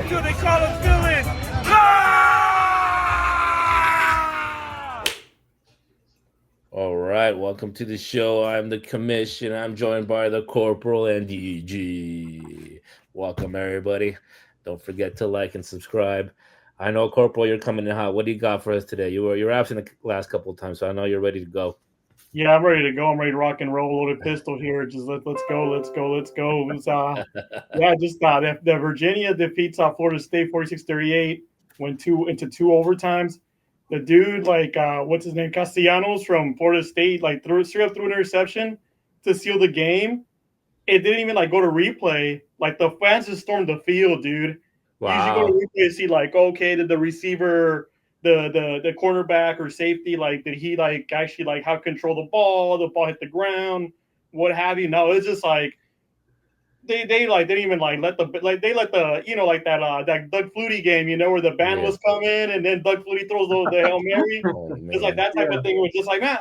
to the college village. All right, welcome to the show. I'm the commission. I'm joined by the corporal and DG. Welcome, everybody. Don't forget to like and subscribe. I know, Corporal, you're coming in hot. What do you got for us today? You're absent the last couple of times, so I know you're ready to go. Yeah, I'm ready to go. I'm ready to rock and roll. Loaded pistol here. Just let's go. Let's go. Let's go. The Virginia defeats Florida State 46-38. Went into two overtimes. The dude, what's his name, Castellanos from Florida State, straight up threw an interception to seal the game. It didn't even go to replay. The fans just stormed the field, dude. You usually go to Wow. replay and see okay, did the receiver, the cornerback or safety, did he actually how control the ball hit the ground, what have you. No, it's just they didn't even let the that Doug Flutie game, where the band Yeah. was coming and then Doug Flutie throws the Hail Mary. Oh, It's man. that type of thing. It was just man,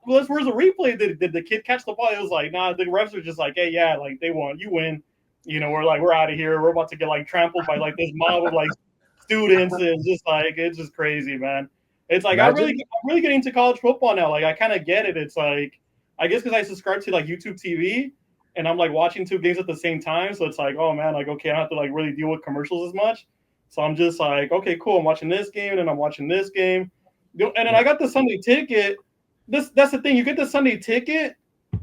where's the replay? Did the kid catch the ball? It was nah, the refs are just hey, yeah, they won, you win. We're out of here. We're about to get trampled by this mob of students. And it's just crazy, man. It's I'm really getting into college football now. I kind of get it. It's I guess because I subscribe to YouTube TV and I'm watching two games at the same time. So it's oh man, okay, I don't have to really deal with commercials as much. So I'm just okay, cool. I'm watching this game and then I'm watching this game. And then I got the Sunday ticket. That's the thing. You get the Sunday ticket,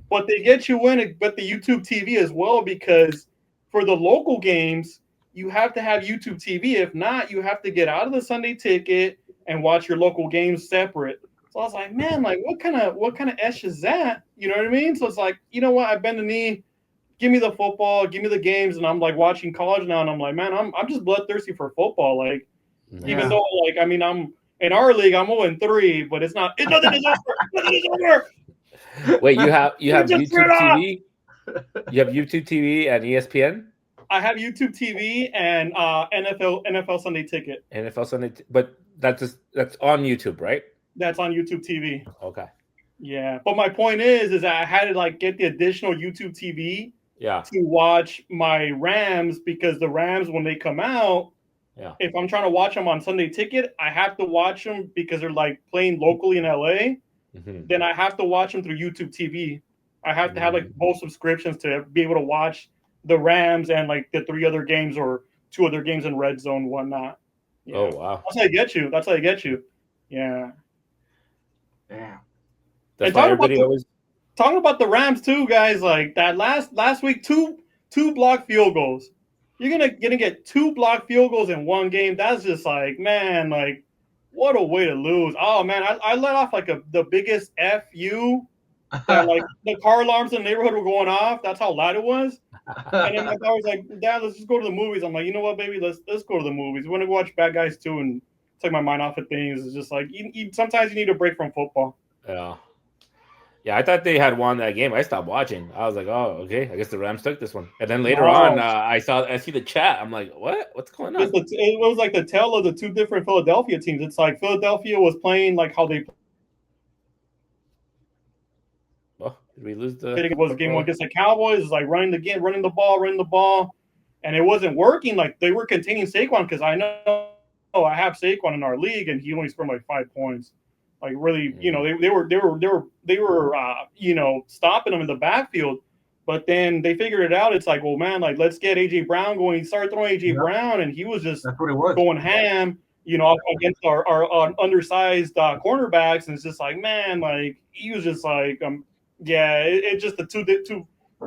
but they get you in but the YouTube TV as well, because for the local games, you have to have YouTube TV. If not, you have to get out of the Sunday ticket and watch your local games separate. So I was man, what kind of esh is that? You know what I mean? So it's you know what? I bend the knee. Give me the football. Give me the games. And I'm watching college now, and I'm man, I'm just bloodthirsty for football. Even though I'm in our league, I'm 0-3, but it's not. Nothing is over. Nothing is over. Wait, you have YouTube TV? You have YouTube TV and ESPN? I have YouTube TV and NFL Sunday Ticket. NFL Sunday, but that's on YouTube, right? That's on YouTube TV. Okay. Yeah, but my point is I had to get the additional YouTube TV. Yeah. To watch my Rams, because the Rams, when they come out, yeah, if I'm trying to watch them on Sunday Ticket, I have to watch them because they're playing locally in LA. Mm-hmm. Then I have to watch them through YouTube TV. I have to have both subscriptions to be able to watch the Rams and the three other games or two other games in Red Zone, whatnot. Yeah. Oh wow, that's how I get you. That's how I get you. Yeah. Damn. That's why everybody always talking about the Rams too, guys. That last week, two blocked field goals. You're gonna get two blocked field goals in one game. That's just man, what a way to lose. Oh man, I let off the biggest FU. That, the car alarms in the neighborhood were going off. That's how loud it was. And then my daughter was Dad, let's just go to the movies. I'm you know what, baby, let's go to the movies. We're gonna go watch Bad Guys 2 and take my mind off of things. It's just sometimes you need a break from football. Yeah. Yeah, I thought they had won that game. I stopped watching. I was oh, okay. I guess the Rams took this one. And then later on, I see the chat. I'm what? What's going on? It was the tale of the two different Philadelphia teams. It's Philadelphia was playing how they. Oh, did we lose the? It was game one against the Cowboys. It's running the ball, and it wasn't working. They were containing Saquon, because I know I have Saquon in our league, and he only scored 5 points. Really, they were stopping them in the backfield, but then they figured it out. It's well, man, let's get AJ Brown going. He started throwing AJ Brown, and he was just going ham, against our undersized cornerbacks, and it's just man, he was just yeah, it's just the two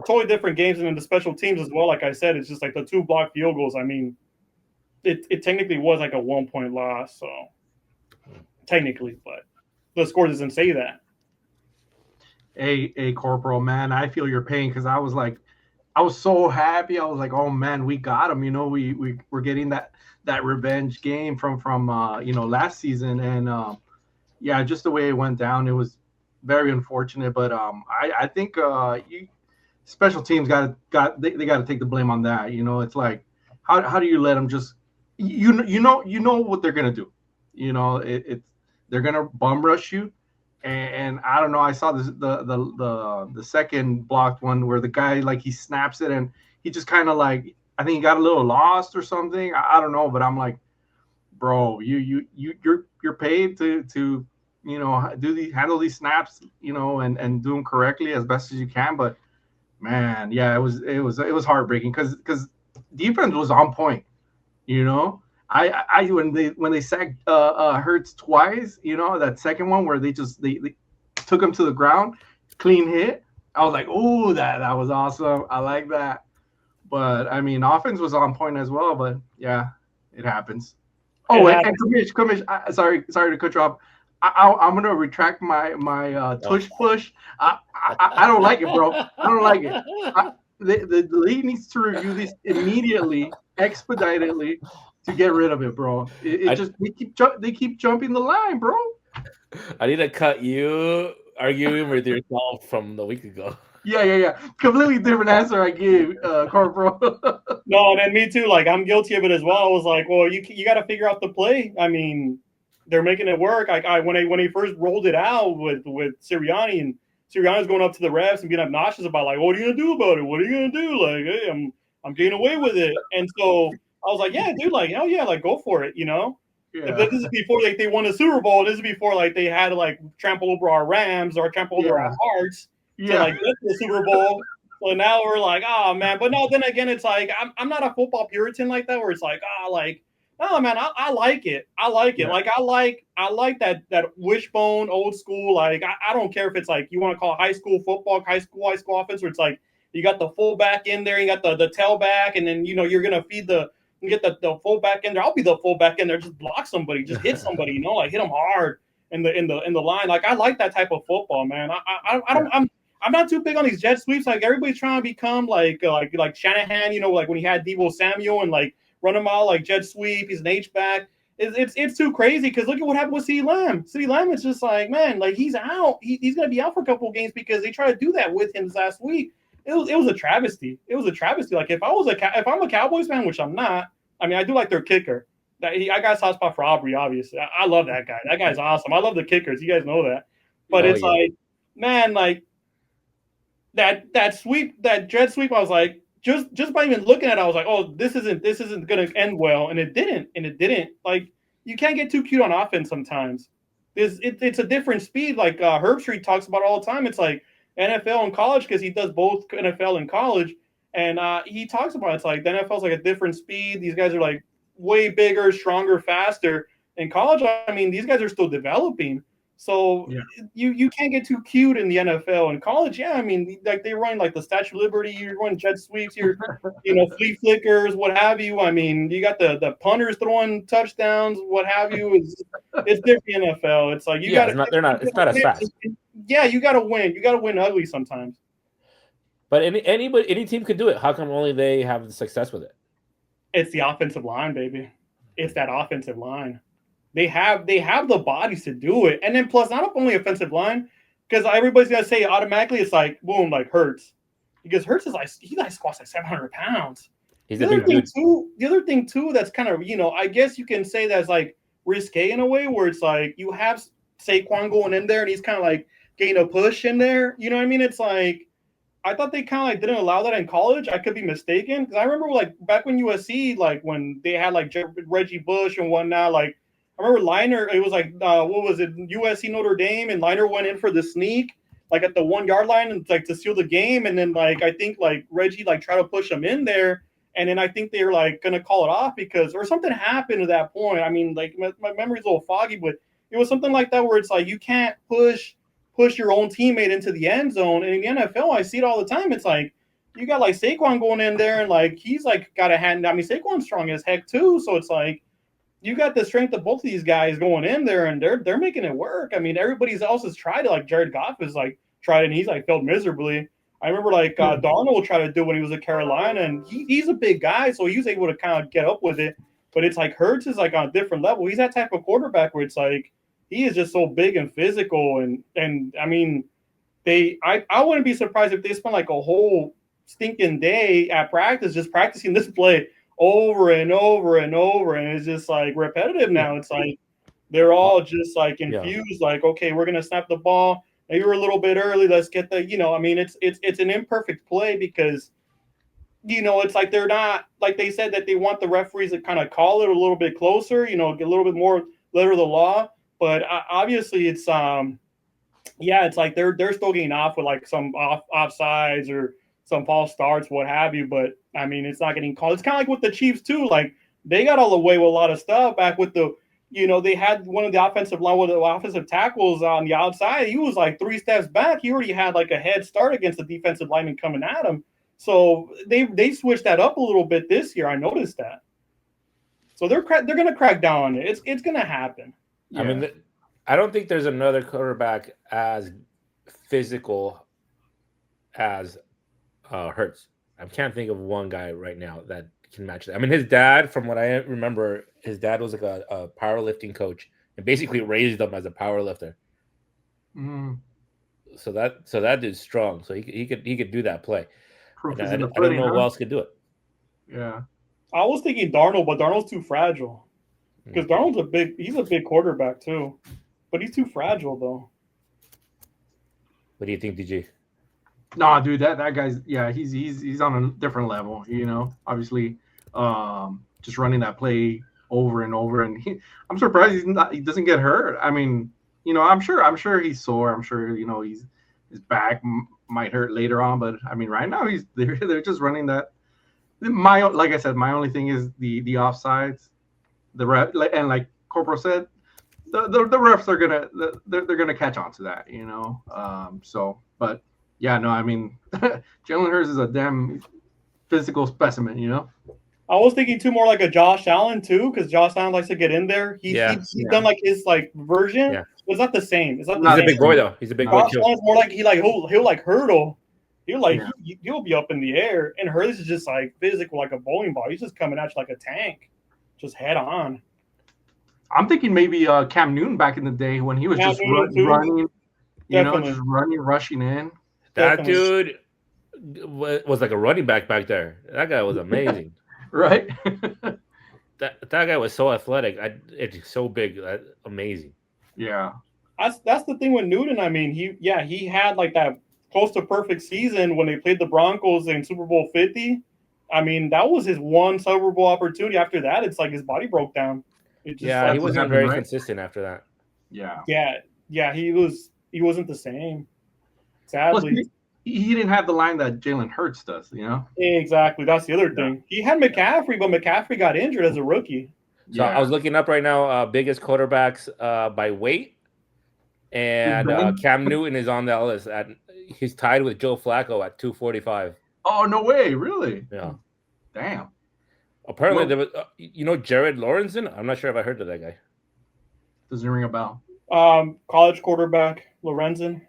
totally different games, and then the special teams as well. Like I said, it's just the two blocked field goals. I mean, it technically was a 1-point loss, so technically, but the score doesn't say that. Hey, Corporal, man, I feel your pain, because I was so happy. I was oh man, we got him. We're getting that revenge game from last season, and yeah, just the way it went down, it was very unfortunate. But I think special teams they got to take the blame on that. It's how do you let them just you know what they're gonna do. They're gonna bum rush you, and I don't know. I saw this, the second blocked one where the guy he snaps it, and he just kind of I I think he got a little lost or something. I don't know, but I'm like, bro, you're paid to handle these snaps, and do them correctly as best as you can. But man, yeah, it was heartbreaking because defense was on point. You know, I when they sacked Hurts twice, that second one where they took him to the ground, clean hit. I was like, oh, that was awesome. I like that. But I mean, offense was on point as well. But yeah, it happens. It Oh, and happened. Kamish, sorry to cut you off. I'm gonna retract my tush push. I don't like it, bro. I don't like it. The league needs to review this immediately, expeditedly, to get rid of it, bro. It just they keep jumping the line, bro. I need to cut you arguing with yourself from the week ago. Yeah. Completely different answer I gave, Corporal. No, and me too. Like I'm guilty of it as well. I was like, well, you got to figure out the play. I mean, they're making it work. When he first rolled it out with Sirianni, and Sirianni's going up to the refs and being obnoxious about like, what are you gonna do about it? What are you gonna do? Like, hey, I'm getting away with it. And so I was like, yeah, dude, like hell yeah, like go for it, Yeah, This is before like they won the Super Bowl. This is before like they had to like trample over our Rams or trample over our yeah, hearts to yeah, like get to the Super Bowl. So now we're like, oh man. But no, then again, it's like I'm not a football Puritan like that, where it's like, like, oh man, I like it. I like it. yeah, Like I like that wishbone old school. Like I don't care if it's like you want to call high school football, high school offense, where it's like you got the fullback in there, you got the tailback, and then you're gonna feed you get the fullback in there. I'll be the fullback in there, just block somebody, just hit somebody, like hit them hard in the line. Like I like that type of football, man. I don't I'm not too big on these jet sweeps. Like everybody's trying to become like Shanahan, like when he had Deebo Samuel and like run him out like jet sweep. He's an H back. It's too crazy because look at what happened with CeeDee Lamb. CeeDee Lamb is just like, man, like he's out. He's gonna be out for a couple of games because they tried to do that with him last week. It was a travesty. It was a travesty. Like if I'm a Cowboys fan, which I'm not. I mean, I do like their kicker. I got a soft spot for Aubrey, obviously. I love that guy. That guy's awesome. I love the kickers. You guys know that. But Oh it's yeah. like, man, like that sweep, that jet sweep. I was like, just by even looking at it, I was like, oh, this isn't gonna end well, and it didn't. Like you can't get too cute on offense sometimes. It's a different speed. Like Herb Street talks about all the time. It's like NFL and college because he does both NFL and college, and he talks about it's like the NFL's like a different speed. These guys are like way bigger, stronger, faster. In college, I mean, these guys are still developing. So yeah. you can't get too cute in the NFL. In college, yeah, I mean, like they run like the Statue of Liberty, you run jet sweeps, flea flickers, what have you. I mean, you got the punters throwing touchdowns, what have you. It's different NFL. It's like you Yeah, got to. it's not as fast. Yeah, you got to win. You got to win ugly sometimes. But any team could do it. How come only they have the success with it? It's the offensive line, baby. It's that offensive line. They have the bodies to do it, and then plus not only offensive line, because everybody's gonna say automatically it's like boom, like Hurts, because Hurts is like he like squats like 700 pounds. He's a big dude. The other thing too, that's kind of I guess you can say that's like risque in a way where it's like you have Saquon going in there and he's kind of like getting a push in there. You know what I mean? It's like I thought they kind of like didn't allow that in college. I could be mistaken because I remember like back when USC, like when they had like Reggie Bush and whatnot. Like I remember Liner. It was like what was it? USC Notre Dame, and Liner went in for the sneak, like at the 1 yard line, and like to seal the game. And then like I think like Reggie like tried to push him in there, and then I think they were like gonna call it off because or something happened at that point. I mean, like my memory's a little foggy, but it was something like that where it's like you can't push your own teammate into the end zone. And in the NFL, I see it all the time. It's like you got like Saquon going in there and like he's like got a hand. I mean, Saquon's strong as heck too. So it's like you got the strength of both of these guys going in there and they're making it work. I mean, everybody else has tried it. Like Jared Goff has like tried it and he's like failed miserably. I remember like Darnold tried to do when he was at Carolina and he's a big guy, so he was able to kind of get up with it. But it's like Hurts is like on a different level. He's that type of quarterback where it's like he is just so big and physical and I mean I wouldn't be surprised if they spent like a whole stinking day at practice just practicing this play over and over and over, and it's just like repetitive now. It's like they're all just like infused, like, okay, we're gonna snap the ball. Maybe we're a little bit early. Let's get the, I mean, it's an imperfect play because it's like they're not like they said that they want the referees to kind of call it a little bit closer, get a little bit more letter of the law. But obviously, it's like they're still getting off with like some offsides or some false starts, what have you. But I mean, it's not getting called. It's kind of like with the Chiefs too. Like they got all away with a lot of stuff back with they had one of the offensive tackles on the outside. He was like 3 steps back. He already had like a head start against the defensive lineman coming at him. So they switched that up a little bit this year. I noticed that. So they're going to crack down on it. It's going to happen. Yeah. I mean, I don't think there's another quarterback as physical as Hurts. I can't think of one guy right now that can match that. I mean, his dad, from what I remember, his dad was like a powerlifting coach and basically raised him as a powerlifter. Mm. So that dude's strong. So he could do that play. Proof I is in the don't pudding, know huh? who else could do it. Yeah. I was thinking Darnold, but Darnold's too fragile. Because Darnold's he's a big quarterback too. But he's too fragile though. What do you think, DG? No, dude, that guy's he's on a different level, Obviously, just running that play over and over, and I'm surprised he doesn't get hurt. I mean, I'm sure he's sore. I'm sure his back might hurt later on, but I mean, right now they're just running that. Like I said, my only thing is the offsides, the ref, and like Corporal said, the refs are they're gonna catch on to that, but. Yeah, no, I mean, Jalen Hurts is a damn physical specimen, I was thinking too more like a Josh Allen too, because Josh Allen likes to get in there. He's done like his like version. Yeah. It's not the same. It's not. He's a big boy though. He's a big boy too. Josh Allen's more like he'll like hurdle. He'll be up in the air, and Hurts is just like physical, like a bowling ball. He's just coming at you like a tank, just head on. I'm thinking maybe Cam Newton back in the day when he was just running, just rushing in. That dude was like a running back there. That guy was amazing. Right? that guy was so athletic. It's so big. Amazing. Yeah. That's the thing with Newton. I mean, he had like that close to perfect season when they played the Broncos in Super Bowl 50. I mean, that was his one Super Bowl opportunity. After that, it's like his body broke down. He wasn't very consistent after that. Yeah. Yeah. He wasn't the same. Sadly. Plus, he didn't have the line that Jalen Hurts does, Exactly. That's the other thing. He had McCaffrey, but McCaffrey got injured as a rookie. So I was looking up right now, biggest quarterbacks by weight, and Cam Newton is on that list. He's tied with Joe Flacco at 245. Oh, no way. Really? Yeah. Damn. Apparently, there was, Jared Lorenzen? I'm not sure if I heard of that guy. Doesn't ring a bell. College quarterback, Lorenzen.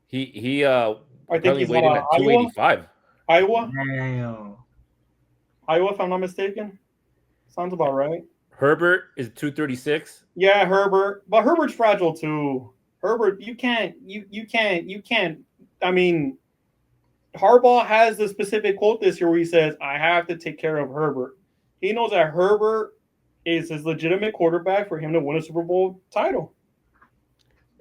He I think he's weighed in at 285. Iowa? Damn. Iowa, if I'm not mistaken. Sounds about right. Herbert is 236. Yeah, Herbert. But Herbert's fragile too. Herbert, you can't. I mean, Harbaugh has the specific quote this year where he says, I have to take care of Herbert. He knows that Herbert is his legitimate quarterback for him to win a Super Bowl title.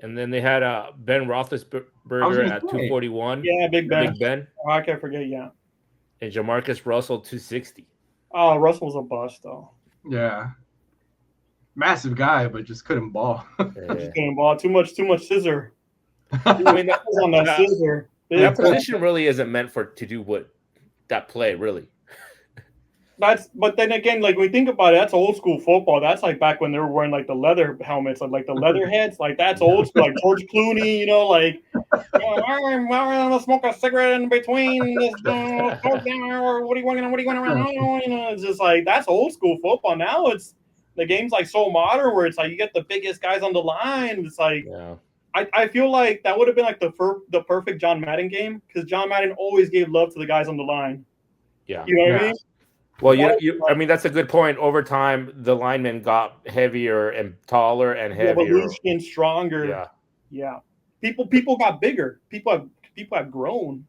And then they had Ben Roethlisberger at 241. Yeah, Big Ben. Big Ben. Oh, I can't forget, yeah. And Jamarcus Russell, 260. Oh, Russell's a bust, though. Yeah. Massive guy, but just couldn't ball. Just couldn't ball. Too much scissor. I mean, that was on that scissor. That position really isn't meant to do that play, really. But then again, like when we think about it, that's old school football. That's like back when they were wearing like the leather helmets, like the leather heads. Like that's old school, like George Clooney, I'm gonna smoke a cigarette in between this. What do you want around? It's just like that's old school football. Now it's the game's like so modern where it's like you get the biggest guys on the line. It's like I feel like that would have been like the perfect John Madden game because John Madden always gave love to the guys on the line. Yeah, you know what I mean. Well, I mean, that's a good point. Over time, the linemen got heavier and taller and heavier. Evolution, stronger. Yeah. People got bigger. People have grown.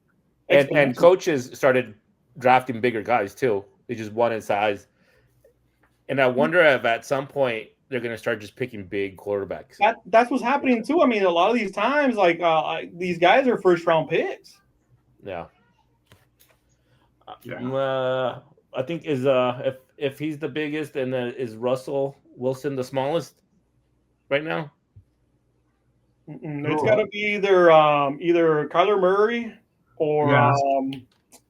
And coaches started drafting bigger guys, too. They just wanted size. And I wonder if at some point they're going to start just picking big quarterbacks. That's what's happening, too. I mean, a lot of these times, like these guys are first-round picks. Yeah. Yeah. I think is if he's the biggest, and is Russell Wilson the smallest right now? It's got to be either Kyler Murray or Yeah.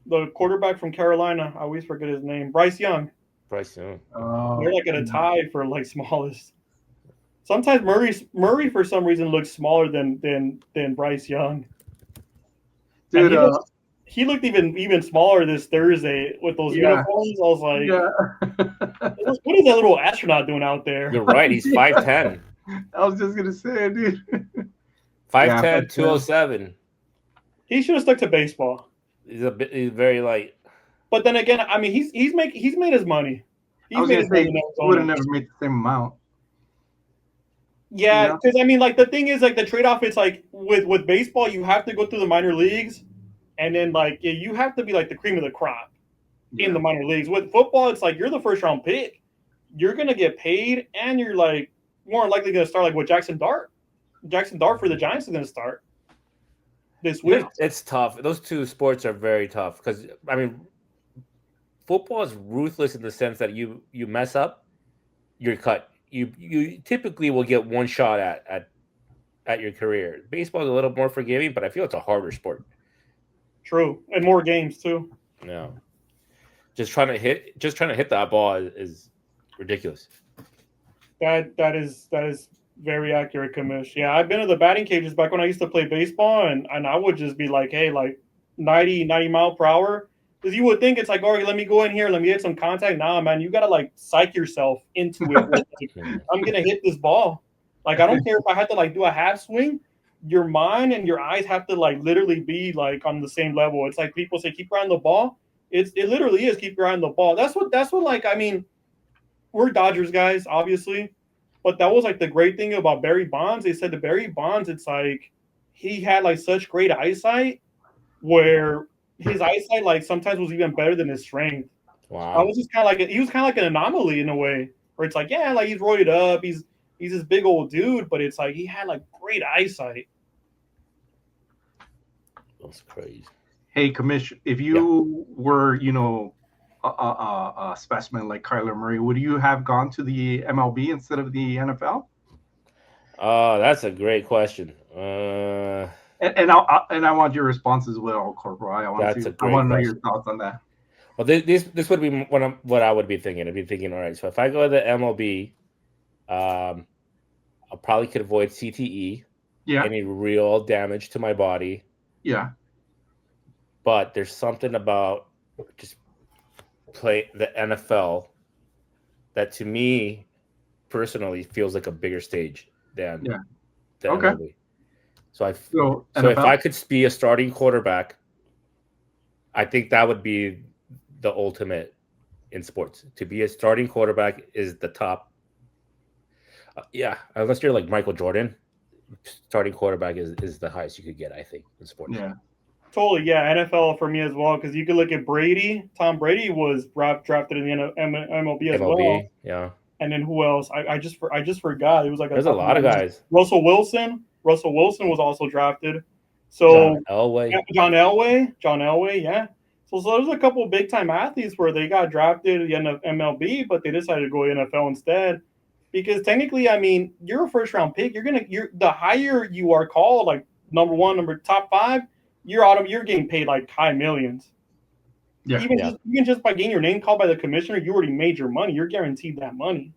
the quarterback from Carolina. I always forget his name. Bryce Young. Bryce Young. They're Oh, like at a tie for like smallest. Sometimes Murray for some reason looks smaller than Bryce Young, and dude. he looked even smaller this Thursday with those Yeah. uniforms. I was like, Yeah. what is that little astronaut doing out there? You're right. He's 5'10". I was just gonna say, dude. Yeah, 5'10", but 207. He should have stuck to baseball. He's a bit. He's very light. But then again, I mean, he's made his money. I He's was made gonna his say money in he would have Arizona. never made the same amount. You Yeah, know? because I mean, like the thing is, like the trade off is like with baseball, you have to go through the minor leagues, and then like you have to be like the cream of the crop in Yeah. the minor leagues. With football, it's like you're the first round pick. You're gonna get paid, and you're like more likely gonna start like with Jackson Dart. Jackson Dart for the Giants is gonna start this week. It's tough. Those two sports are very tough because I mean, football is ruthless in the sense that you mess up, you're cut. You typically will get one shot at your career. Baseball is a little more forgiving, but I feel it's a harder sport. True, and more games too. No, just trying to hit that ball is ridiculous. That is very accurate, Kamish. Yeah, I've been to the batting cages back when I used to play baseball, and I would just be like, hey, like 90 mile per hour. Because you would think it's like, all right, let me go in here, let me get some contact. Nah, man, you gotta like psych yourself into it. Where, like, Hmm. I'm gonna hit this ball. Like I don't care if I had to like do a half swing. Your mind and your eyes have to like literally be like on the same level. It's like people say, keep your eye on the ball. It literally is keep your eye on the ball. That's what like I mean we're Dodgers guys, obviously, but that was like the great thing about Barry Bonds. They said to Barry Bonds, it's like he had like such great eyesight where his eyesight like sometimes was even better than his strength. I Wow. was just kind of like he was kind of like an anomaly in a way where it's like yeah, like he's roided up, he's this big old dude, but it's like he had like great eyesight. That's crazy. Hey, Commish, if Yeah. you were, a specimen like Kyler Murray, would you have gone to the MLB instead of the NFL? Oh, that's a great question. And I want your response as well, Corporal. That's a I great want to know your question. thoughts on that. Well, this would be what I would be thinking. I'd be thinking, all right, so if I go to the MLB, I probably could avoid CTE, Yeah, any real damage to my body. yeah, But there's something about just play the NFL that to me personally feels like a bigger stage than yeah. the Okay. MLB. So So so if NFL. I could be a starting quarterback, I think that would be the ultimate in sports. To be a starting quarterback is the top. Yeah, unless you're like Michael Jordan, starting quarterback is the highest you could get, I think, in sports. Yeah. Totally, yeah, NFL for me as well because you could look at Brady. Tom Brady was drafted in the MLB as well. MLB, yeah. And then who else? I just forgot. It was like a There's a top of lot my of head. guys. Russell Wilson. Russell Wilson was also drafted. John So yeah, Elway. John Elway. John Elway. Yeah. So there's a couple big time athletes where they got drafted in the MLB, but they decided to go NFL instead. Because technically, I mean, you're a first round pick. You're the higher you are called, like number one, number top five, you're getting paid like high millions. Yeah. Even Yeah. just by getting your name called by the commissioner, you already made your money. You're guaranteed that money.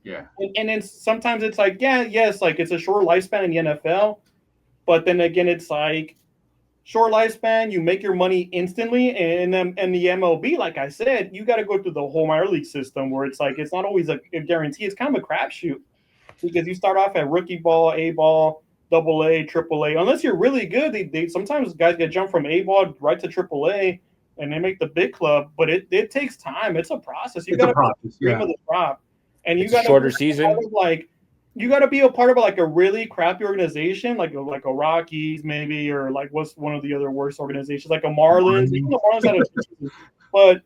Yeah. And then sometimes it's like, yeah, yes, like it's a short lifespan in the NFL, but then again, it's like short lifespan, you make your money instantly, and then and the MLB, like I said, you got to go through the whole minor league system where it's like it's not always a guarantee. It's kind of a crapshoot because you start off at rookie ball, A ball, double A, triple A. Unless you're really good, they sometimes guys get jumped from A ball right to triple A, and they make the big club. But it takes time. It's a process. You It's got a to be process. the cream Yeah. of the crop, and you It's a got to be shorter part season. of like you got to be a part of like a really crappy organization, like a Rockies maybe, or like what's one of the other worst organizations, like a Marlins. Even the Marlins had a good season, but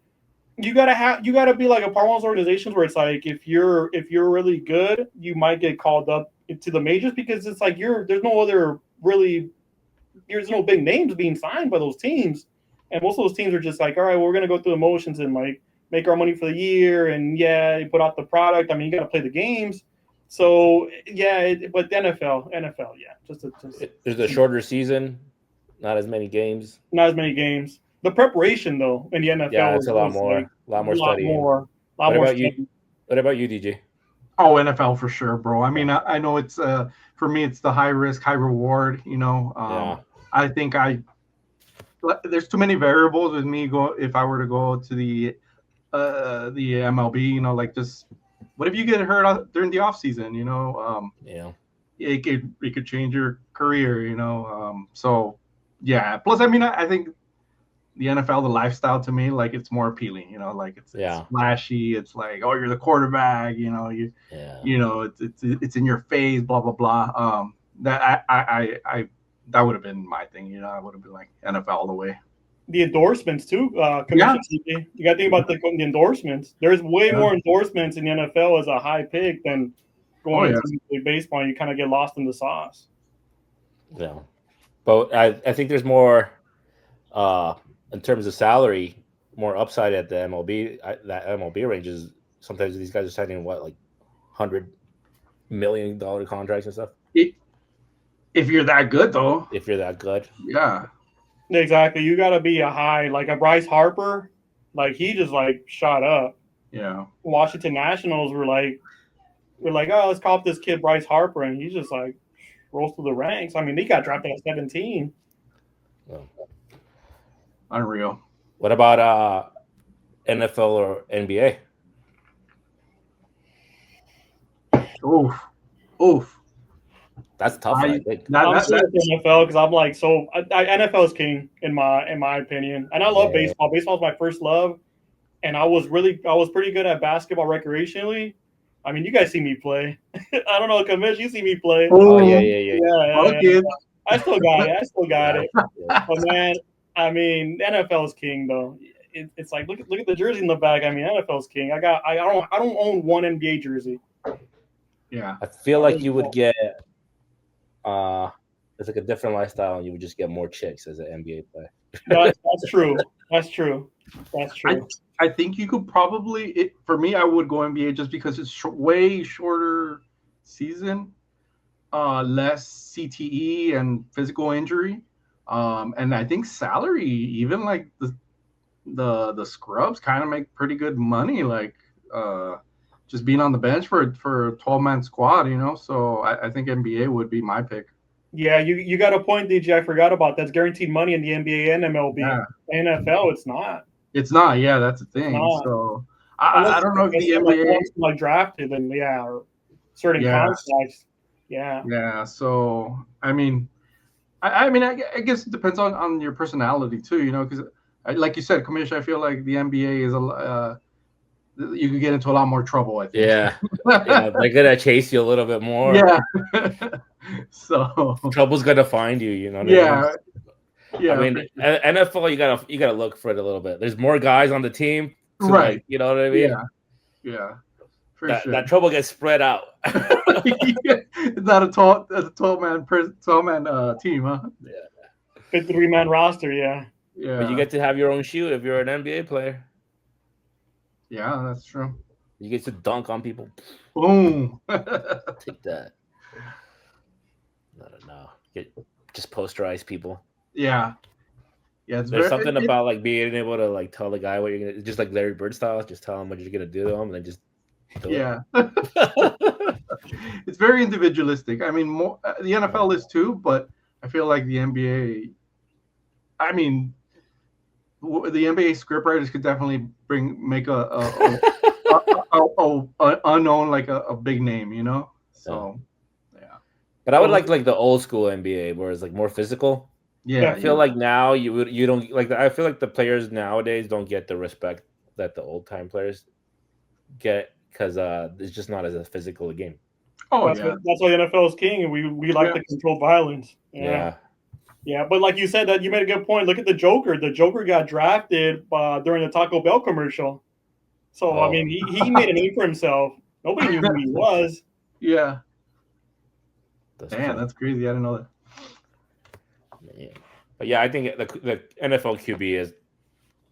you gotta be like a part of those organizations where it's like if you're really good, you might get called up to the majors because it's like there's no big names being signed by those teams. And most of those teams are just like, all right, well, we're gonna go through the motions and like make our money for the year, and yeah, you put out the product. I mean, you got to play the games. So yeah, but the NFL, yeah, There's a shorter season, not as many games. not as many games. The preparation though in the Yeah, NFL it's is like a lot a more studying. lot What more about you? study. What about you, DJ? Oh, NFL for sure, bro. I Yeah, mean, I know it's for me it's the high risk, high reward. yeah, I think there's too many variables with me go if I were to go to the MLB. Like just what if you get hurt during the off season? yeah, It could change your career. So yeah. Plus, I mean, I think the NFL, the lifestyle to me, like it's more appealing. Like it's yeah, flashy. It's like, oh, you're the quarterback. yeah. It's in your face. Blah blah blah. That I that would have been my thing. I would have been like NFL all the way. The endorsements too, Yeah. commission. CJ. You got to think about the endorsements. There's way Yeah. more endorsements in the NFL as a high pick than Oh going yeah. into Major League baseball. You kind of get lost in the sauce. Yeah. But I think there's more uh in terms of salary, more upside at the MLB. That MLB range is sometimes these guys are signing what like $100 million contracts and stuff. It, if you're that good though, If you're that good, yeah, Exactly. You got to be a high, like a Bryce Harper. Like he just like shot up. yeah. Washington Nationals we're like, oh, let's call up this kid Bryce Harper, and he just like rolls through the ranks. I mean, he got drafted at 17. well, Unreal. what about NFL or NBA? Oof, oof. That's tough. I I think. that I'm that still that with the NFL because I'm like, so NFL is king in my opinion, and I love Yeah, baseball. Baseball is my first love, and I was pretty good at basketball recreationally. I mean, you guys see me play. I don't know, Commish, you see me play. oh yeah, oh, yeah, yeah, Yeah. okay. I still got it. I still got yeah, it. yeah. But man, I mean, NFL's king though. It's like look at the jersey in the back. I mean, NFL's king. I don't own one NBA jersey. Yeah. I feel I like really you would don't. get uh, it's like a different lifestyle, and you would just get more chicks as an NBA player. That's true. That's true. That's I true. I think you could probably for me I would go NBA just because it's way shorter season, less CTE and physical injury, and I think salary even like the scrubs kind of make pretty good money like just being on the bench for a 12-man squad. So I think NBA would be my pick. Yeah, you got a point, DJ. I forgot about that's guaranteed money in the NBA and MLB. Yeah, NFL, it's not. it's not. Yeah, that's the It's thing. not So unless I don't know like if I the said, like NBA. once like drafted, then yeah, or certain Yeah, contracts. Yeah, yeah. So I guess it depends on your personality too. Because like you said, Commissioner, I feel like the NBA is you could get into a lot more trouble. I think. Yeah, yeah, they're gonna chase you a little bit more. Yeah. So Trouble's gonna find you. You know what I mean? yeah, I yeah, mean, for sure. NFL, you gotta look for it a little bit. There's more guys on the team to Right. like, you know what I mean? Yeah, yeah, for That sure. that trouble gets spread out. It's not a 12-man team, huh? Yeah. 53-man roster. Yeah, But you Yeah, get to have your own shoe if you're an NBA player. yeah, that's true. You get to dunk on people. Boom. Take that. I don't know. Just posterize people. Yeah, yeah, it's There's very something about like being able to like tell the guy what you're gonna, just like Larry Bird style, just tell him what you're gonna do to him, and then just do yeah. it. It's very individualistic. I mean, the NFL is too, but I feel like the NBA. I mean, the NBA scriptwriters could definitely make a unknown like a big name. Yeah. So yeah, But I would well, like the old school NBA where it's like more physical. yeah, I feel like now you don't like I feel like the players nowadays don't get the respect that the old time players get because it's just not as a physical a game. oh yeah, that's why the NFL is king, and we like yeah, to control violence. Yeah. Yeah. Yeah, but like you said, that you made a good point. Look at the Joker. The Joker got drafted during the Taco Bell commercial. So I Oh, mean, he made a name for himself. Nobody knew who he was. yeah. that's Man, true. that's crazy. I didn't know that. Man. But yeah, I think the NFL QB is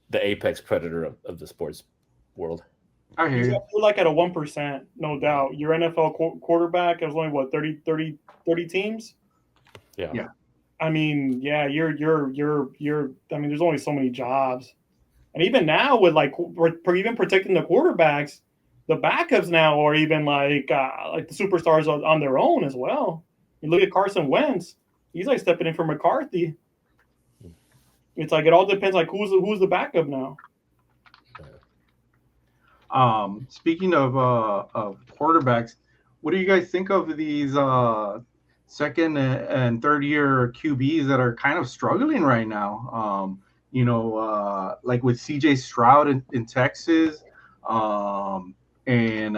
the apex predator of the sports world. I hear you. You're like at a 1%, no doubt. Your NFL quarterback is only what 30 teams. Yeah. Yeah. I mean, yeah, you're. I mean, there's only so many jobs, and even now with like even protecting the quarterbacks, the backups now are even like the superstars on their own as well. You look at Carson Wentz; he's like stepping in for McCarthy. It's like it all depends like who's the backup now. Speaking of quarterbacks, what do you guys think of these second and third year QBs that are kind of struggling right now? Like with CJ Stroud in Texas, um, and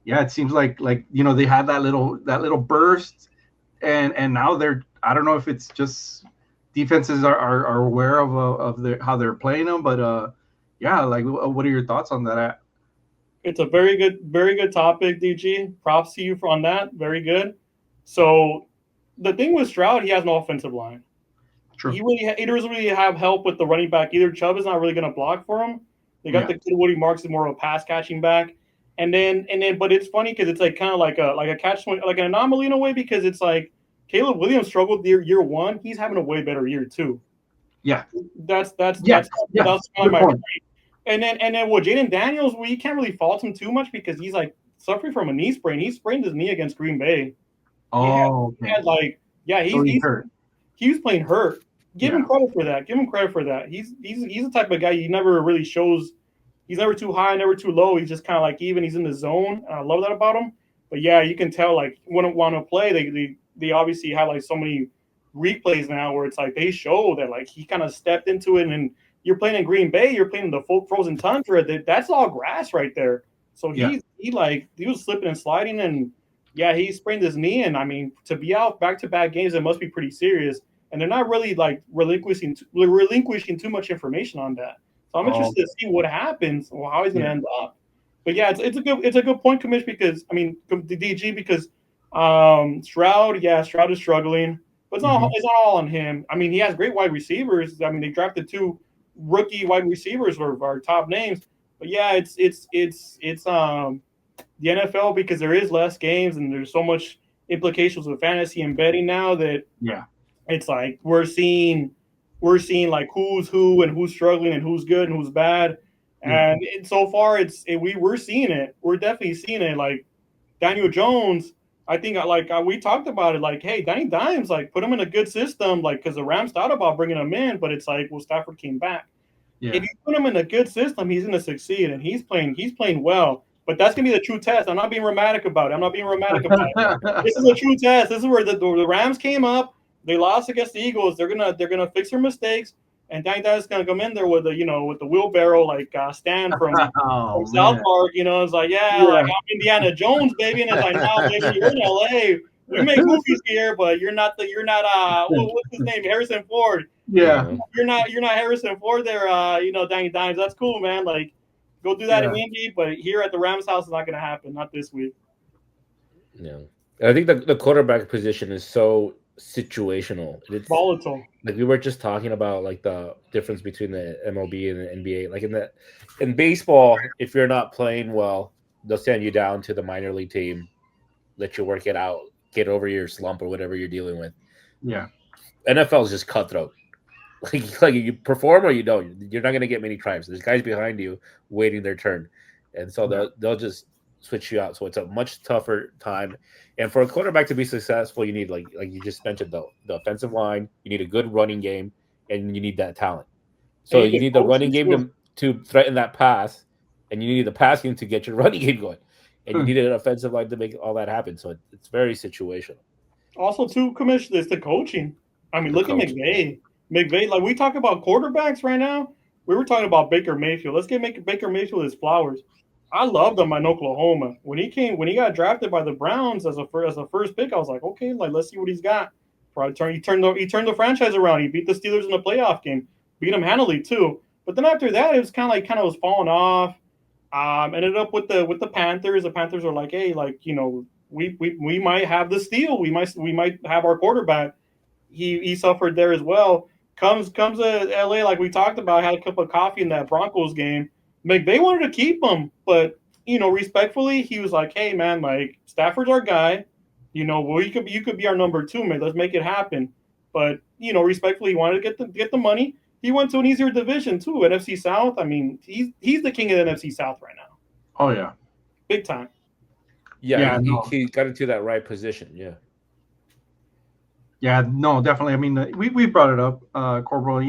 yeah, it seems like they had that little burst, and now they're, I don't know if it's just defenses are aware of their how they're playing them, but yeah, like what are your thoughts on that? It's a very good topic, DG. Props to you for on that. Very good. So the thing with Stroud, he has no offensive line. True. He doesn't really have help with the running back either. Chubb is not really going to block for him. They got Yeah. the kid Woody Marks is more of a pass catching back, but it's funny because it's like kind of like a catch like an anomaly in a way because it's like Caleb Williams struggled year one. He's having a way better year two. Yeah. That's that's Yes. that's Yeah. that's kind of Good my point. and then what Jaden Daniels, we can't really fault him too much because he's like suffering from a knee sprain. He sprained his knee against Green Bay. Oh, He okay. had like yeah, So he's hurt. he was playing hurt. Give Yeah. him credit for that. Give him credit for that. He's the type of guy you never really shows. He's never too high, never too low. He's just kind of like even. He's in the zone. I love that about him. But yeah, you can tell like when it want to play, they obviously have like so many replays now where it's like they show that like he kind of stepped into it. And you're playing in Green Bay, you're playing in the full frozen tundra. That's all grass right there. So Yeah. he was slipping and sliding and yeah, he sprained his knee. And I mean, to be out back to back games, it must be pretty serious. And they're not really like relinquishing too much information on that. So I'm Oh, interested to see what happens or how he's going to yeah. end up. But yeah, it's a good point, Commish, because I mean the DG because Stroud is struggling, but Hmm. it's not all on him. I mean he has great wide receivers. I mean they drafted two rookie wide receivers were our top names. But yeah, it's the NFL because there is less games and there's so much implications with fantasy and betting now that Yeah. it's like we're seeing like who's who and who's struggling and who's good and who's bad. Yeah. And so far, we're seeing it. We're definitely seeing it. Like Daniel Jones, I think we talked about it. Like, hey, Danny Dimes, like put him in a good system, like because the Rams thought about bringing him in, but it's like, well, Stafford came back. If Yeah. you put him in a good system, he's going to succeed, and he's playing well. But that's going to be the true test. I'm not being romantic about it. I'm not being romantic about it. This is a true test. This is where the Rams came up. They lost against the Eagles. They're gonna fix their mistakes, and Danny Dimes is gonna come in there with the wheelbarrow like Stan from Oh South man. Park. It's like yeah, like Yeah. I'm Indiana Jones, baby, and it's like nah, baby, you're in L.A. We make movies here, but what's his name, Harrison Ford. Yeah. You're not Harrison Ford there. Danny Dimes. That's cool, man. Like go do that in Yeah. Indy, but here at the Rams house is not gonna happen. Not this week. Yeah. I think the quarterback position is so situational. It's Volatile. like we were just talking about like the difference between the MLB and the NBA. Like in baseball, if you're not playing well, they'll send you down to the minor league team, let you work it out, get over your slump or whatever you're dealing with. Yeah. NFL is just cutthroat. Like you perform or you don't. You're not gonna get many tries. There's guys behind you waiting their turn, and so Yeah. they'll just switch you out. So it's a much tougher time. And for a quarterback to be successful, you need like you just mentioned the offensive line. You need a good running game, and you need that talent. And So you you get need the running coaching game too. to threaten that pass, and you need the passing to get your running game going, and you Hmm. need an offensive line to make all that happen. So it's very situational. Also, too, Commissioner, it's the coaching. I mean, The look at coach, yeah. McVay. McVay, like we talk about quarterbacks right now. We were talking about Baker Mayfield. Let's get Baker Mayfield his flowers. I loved him in Oklahoma when he got drafted by the Browns as a first pick. I was like, okay, like let's see what he's got. Probably he turned the franchise around. He beat the Steelers in the playoff game, beat them handily too. But then after that, it was kind of was falling off. Ended up with the Panthers. The Panthers are like, hey, like we might have the steal. We might have our quarterback. he suffered there as well. Comes to LA like we talked about, had a cup of coffee in that Broncos game. McVay wanted to keep him, but respectfully, he was like, "Hey man, like Stafford's our guy. Well, you could be our number two, man. Let's make it happen." But respectfully, he wanted to get the money. He went to an easier division too, NFC South. I mean, he's the king of the NFC South right now, Oh yeah. big time. Yeah, Yeah, he, no. he got into that right position. Yeah. Yeah, no, definitely. I mean, we brought it up, Corporal.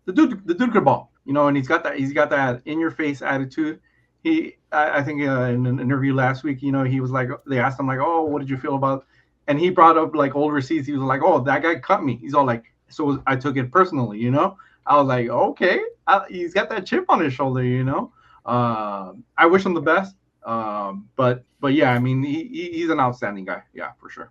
The dude could ball, and he's got that in your face attitude. I think in an interview last week, he was like, they asked him like, oh, what did you feel about? And he brought up like old receipts. He was like, oh, that guy cut me. He's all like, so I took it personally. I was like, okay, he's got that chip on his shoulder. I wish him the best. But yeah, I mean, he's an outstanding guy. Yeah, for sure.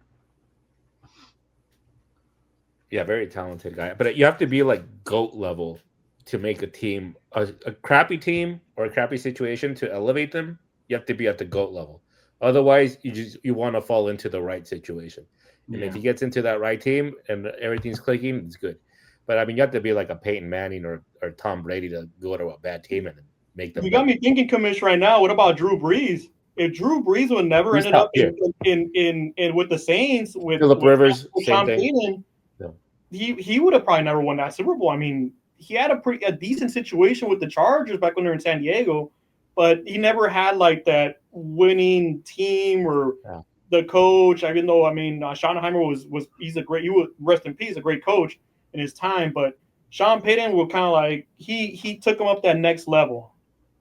Yeah, very talented guy. But you have to be like GOAT level to make a team, a crappy team or a crappy situation to elevate them. You have to be at the GOAT level. Otherwise, you want to fall into the right situation. And if Yeah. he gets into that right team and everything's clicking, it's good. But I mean, you have to be like a Peyton Manning or Tom Brady to go to a bad team and make them You got better. me thinking, Commish, right now. What about Drew Brees? If Drew Brees would never He's ended up top tier. in with the Saints Philip Rivers, with same Sean thing. Payton, Yeah. he would have probably never won that Super Bowl. I mean, he had a decent situation with the Chargers back when they were in San Diego, but he never had like that winning team or Yeah. the coach. Even though I mean, Schottenheimer was he's a great, he was, rest in peace, a great coach in his time, but Sean Payton will kind of like he took him up that next level.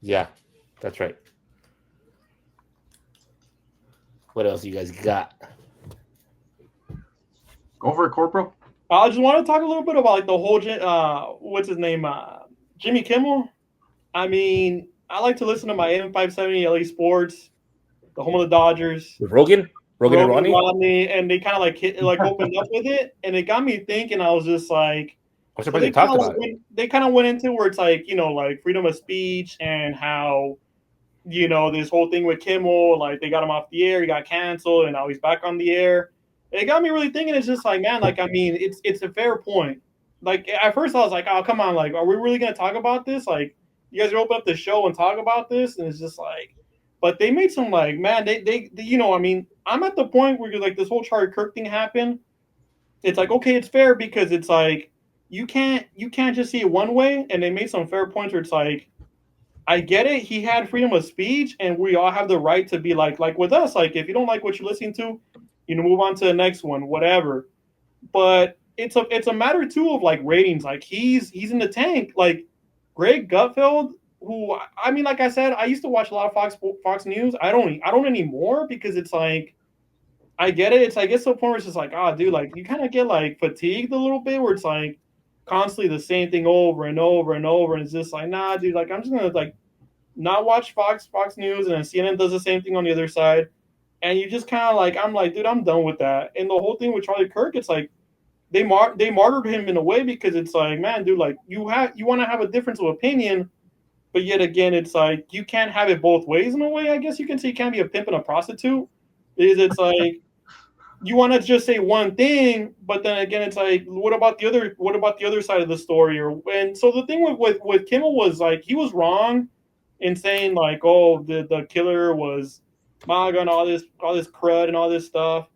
Yeah, that's right. What else you guys got? Go for it, Corporal. I just want to talk a little bit about like the whole what's his name, Jimmy Kimmel. I mean, I like to listen to my AM 570 LA Sports, the home of the Dodgers, With Rogan and Rogan Ronnie? Rodney, and they kind of like opened up with it, and it got me thinking. I was just like, I'm so surprised they talked about it. they kind of went into where it's like like freedom of speech and how this whole thing with Kimmel, like they got him off the air, he got canceled, and now he's back on the air. It got me really thinking. It's just like, man, like I mean, it's a fair point. Like at first, I was like, oh come on, like are we really gonna talk about this? Like you guys are open up the show and talk about this, and it's just like, but they made some like, man, they I mean, I'm at the point where like this whole Charlie Kirk thing happened. It's like okay, it's fair because it's like you can't just see it one way, and they made some fair points where it's like I get it. He had freedom of speech, and we all have the right to be like with us. Like, if you don't like what you're listening to, move on to the next one, whatever. But it's a matter too of like ratings. Like he's in the tank. Like Greg Gutfeld, who I mean, like I said, I used to watch a lot of Fox News. I don't anymore because it's like I get it. It's like it's to a point where it's just like, ah, dude, like you kind of get like fatigued a little bit where it's like constantly the same thing over and over and over, and it's just like, nah, dude, like I'm just gonna like not watch Fox News, and then CNN does the same thing on the other side, and you just kind of like I'm like, dude, I'm done with that. And the whole thing with Charlie Kirk, it's like they martyred him in a way because it's like, man, dude, like you want to have a difference of opinion, but yet again, it's like you can't have it both ways in a way. I guess you can say you can't be a pimp and a prostitute. Is it's like you want to just say one thing, but then again, it's like, what about the other? What about the other side of the story? And so the thing with Kimmel was like he was wrong in saying like, oh, the killer was MAGA and all this crud and all this stuff,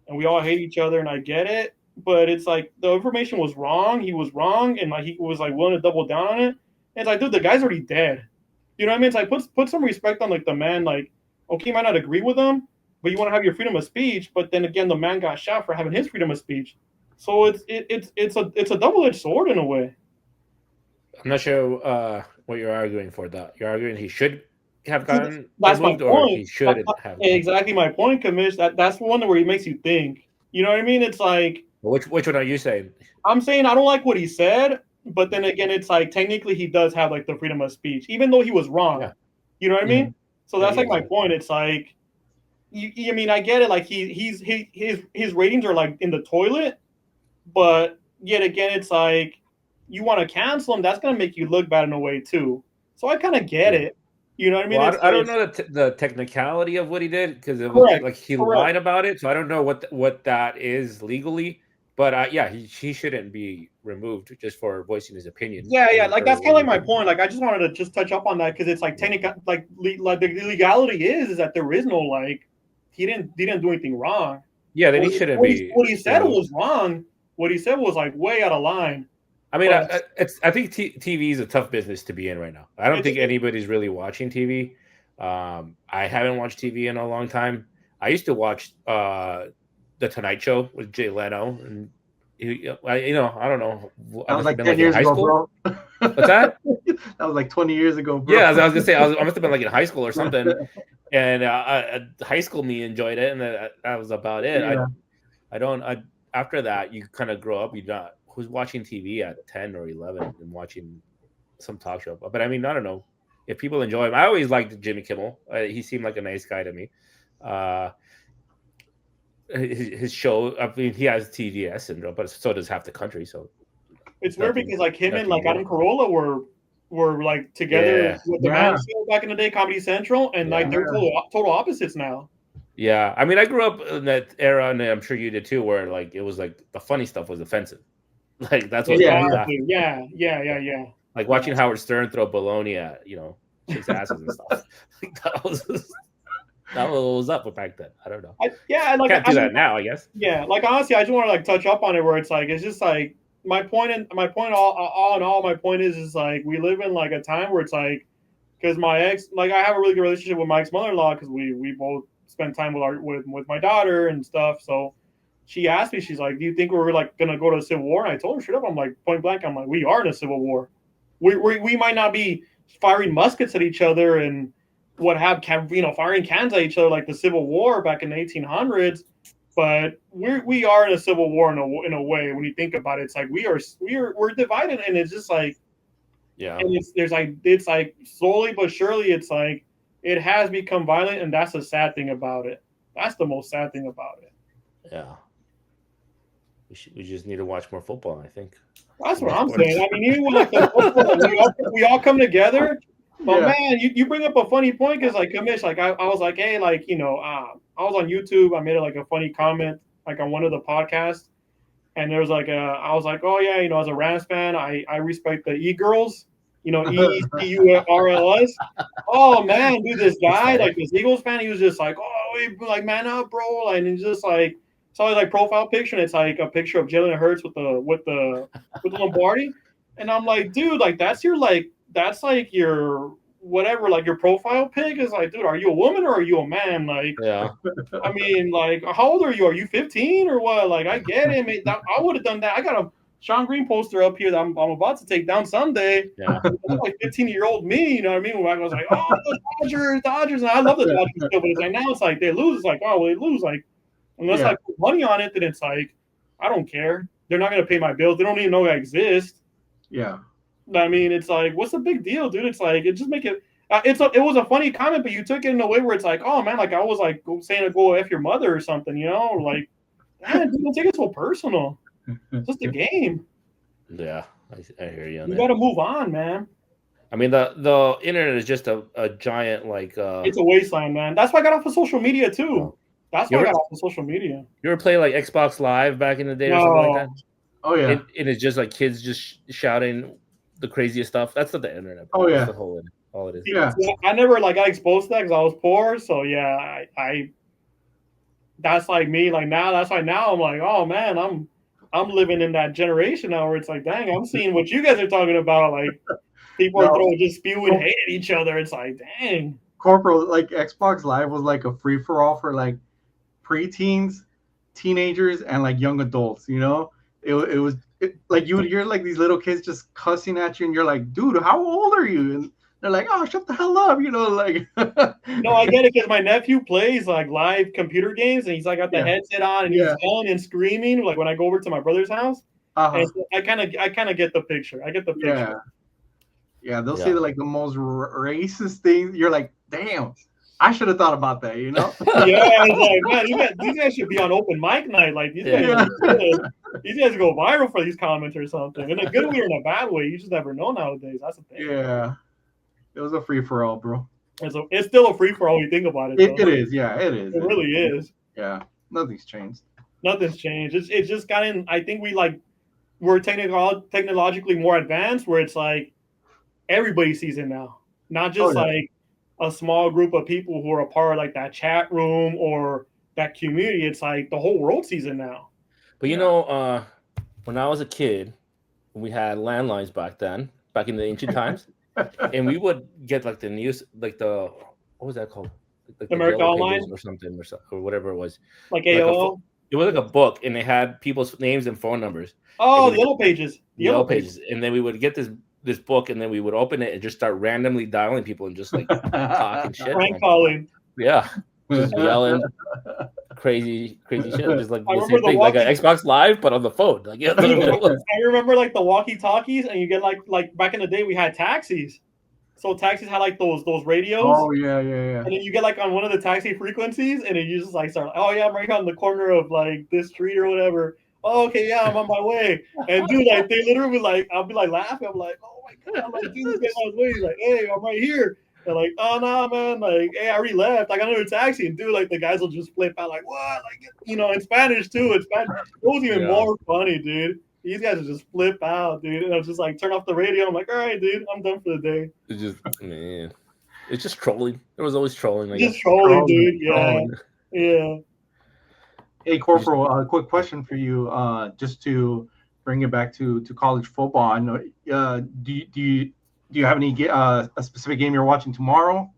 and we all hate each other, and I get it, but it's like the information was wrong. He was wrong, and like he was like willing to double down on it. And it's like, dude, the guy's already dead. You know what I mean? It's like put some respect on like the man. Like, okay, you might not agree with him, but you want to have your freedom of speech. But then again, the man got shot for having his freedom of speech. So it's a double edged sword in a way. I'm not sure what you're arguing for. That you're arguing he should have See, gotten that's my removed or point. he shouldn't have. Exactly my point, Commish. That's the one where he makes you think. You know what I mean? It's like Which one are you saying? I'm saying I don't like what he said, but then again, it's like technically he does have like the freedom of speech, even though he was wrong. Yeah, You know what I Mhm. mean? So yeah, that's he like is. my Yeah. point. It's like I mean, I get it. Like his ratings are like in the toilet, but yet again, it's like you want to cancel him. That's gonna make you look bad in a way too. So I kind of get Yeah. it. You know what I mean? Well, It's I like don't know the technicality of what he did because it was correct, like he correct. lied about it. So I don't know what that is legally. But yeah, he shouldn't be removed just for voicing his opinion. Yeah, like that's kind of like my Anything. point. Like I just wanted to just touch up on that because it's like technical, like the legality is that there is no like he didn't do anything wrong. Yeah, then he What, shouldn't what he, be what he said removed. was wrong. What he said was like way out of line. I mean, But I think TV is a tough business to be in right now. I don't it's think anybody's really watching TV. I haven't watched TV in a long time. I used to watch the Tonight Show with Jay Leno, and I don't know. I That was must have like been 10 like in years high ago, school. bro. What's that? That was like 20 years ago, bro. Yeah, I was gonna say I must have been like in high school or something, and high school me enjoyed it, and that was about it. Yeah. I don't. After that, you kind of grow up. You not who's watching TV at 10 or 11 and watching some talk show. But I mean, I don't know if people enjoy him. I always liked Jimmy Kimmel. He seemed like a nice guy to me. Uh, his show. I mean, he has TDS syndrome, but so does half the country. So it's weird nothing, because like him and nothing like new. Adam Carolla were like together Yeah, with the Man Yeah. Show back in the day, Comedy Central, and like yeah. they're total opposites now. Yeah, I mean, I grew up in that era, and I'm sure you did too, where like it was like the funny stuff was offensive. Like that's what Yeah. that, Exactly. Yeah. like Yeah. watching Howard Stern throw baloney at chicks' asses and stuff. Like, that was up back then. I don't know. Like Can't do that now, I guess. yeah, like honestly, I just want to like touch up on it where it's just like my point all in all, my point is like we live in like a time where it's like because my ex, like I have a really good relationship with my ex mother-in-law because we both spend time with my daughter and stuff. So she asked me, she's like, "Do you think we're like gonna go to a civil war?" And I told her straight up, I'm like point blank, I'm like, we are in a civil war. We might not be firing muskets at each other and firing cans at each other like the Civil War back in the 1800s, but we are in a civil war in a way when you think about it. It's like we're divided, and it's just like Yeah, and it's like slowly but surely it's like it has become violent, and that's the sad thing about it. That's the most sad thing about it. yeah. We just need to watch more football. I think That's what more I'm sports. saying. I mean, even with like the football, we all come together. But Yeah. man, you bring up a funny point because like Kamish, like I was like, hey, like I was on YouTube. I made like a funny comment like on one of the podcasts, and there was like I was like, oh yeah, as a Rams fan, I respect the E girls, ECURLS. Oh man, dude, this That's guy, funny. like this Eagles fan, he was just like, oh, like man up, bro, and he's just like saw his like profile picture, and it's like a picture of Jalen Hurts with the Lombardi, and I'm like, dude, like that's like your whatever, like your profile pic is like, dude, are you a woman or are you a man? Like, Yeah, I mean, like, how old are you? Are you 15 or what? Like, I get it. Man. I would have done that. I got a Sean Green poster up here that I'm about to take down someday. yeah, Like 15-year-old me, you know what I mean? When I was like, oh, the Dodgers, and I love the Dodgers still, but it's like now it's like they lose. It's like, oh, well, they lose. Like, unless Yeah. I put money on it, then it's like, I don't care. They're not gonna pay my bills. They don't even know I exist. Yeah. I mean, it's like, what's the big deal, dude? It's like, it just make it. It was a funny comment, but you took it in a way where it's like, oh man, like I was like saying to go f your mother or something, like, man, dude, don't take it so personal. It's just a game. yeah. I hear you on You that. got to move on, man. I mean, the internet is just a giant like. It's a wasteland, man. That's why I got off of social media too. That's You why I ever, got off of social media. you ever play like Xbox Live back in the day or something like No, that? Oh yeah. It is just like kids just shouting the craziest stuff. That's not the internet. Bro. Oh That's yeah. all it is. Yeah. I never like got exposed to that because I was poor. So yeah, I that's like me. Like now, that's why now I'm like, oh man, I'm living in that generation now where it's like, dang, I'm seeing what you guys are talking about. Like people are No. just spewing hate at each other. It's like, dang. Corporal, like Xbox Live was like a free for all for like preteens, teenagers, and like young adults. It was like you would hear like these little kids just cussing at you, and you're like, dude, how old are you? And they're like, oh, shut the hell up, like. No, I get it because my nephew plays like live computer games, and he's like got the Yeah. headset on, and Yeah. he's yelling and screaming. Like when I go over to my brother's house, Uh-huh. and so I kind of get the picture. I get the picture. Yeah. Yeah, they'll Yeah. say like the most racist things. You're like, damn, I should have thought about that, Yeah, it's like, man, these guys should be on open mic night. Like these guys, these guys go viral for these comments or something. In a good way or in a bad way, you just never know nowadays. That's the thing. Yeah. It was a free for all, bro. It's still a free for all. You think about it. It is, yeah, it is. It really is. Yeah, nothing's changed. Nothing's changed. It's just gotten. I think we're technologically more advanced, where it's like everybody sees it now, not Oh just yeah. like a small group of people who are a part of like that chat room or that community. It's like the whole world sees it now. But Yeah. when I was a kid, we had landlines back in the ancient times, and we would get like the news, like the what was that called, like the America yellow pages Online, or something or whatever it was, like like AOL. it was like a book, and they had people's names and phone numbers, and Oh, we the would yellow pages. The the yellow yellow pages. pages, and then we would get this book, and then we would open it and just start randomly dialing people and just like talking shit to Prank them. calling. Yeah, just yelling crazy shit, just like I the remember same the thing, like an walkie. Xbox Live, but on the phone. Like yeah, that's Dude, what it was. I remember like the walkie talkies, and you get like back in the day we had taxis. So taxis had like those radios, Oh yeah, yeah, and then you get like on one of the taxi frequencies, and then you just like start, oh yeah, I'm right here on the corner of like this street or whatever. Oh, okay, yeah, I'm on my way. And dude, like they literally like, I'll be like laughing. I'm like, oh my god, I'm like, dude, this guy's on his way. He's like, hey, I'm right here. They're like, oh no, man, like, hey, I already left. I got another taxi. And dude, like the guys will just flip out, like, what? Like, in Spanish too. In Spanish, it was even Yeah, more funny, dude. These guys will just flip out, dude. And I was just like, turn off the radio. I'm like, all right, dude, I'm done for the day. it's just man, it's just trolling. There was always trolling, I Just guess. trolling, trolling, dude. Yeah, trolling. yeah. Hey, You just, Corporal, a quick question for you, just to bring it back to college football. I know, do you have a specific game you're watching tomorrow?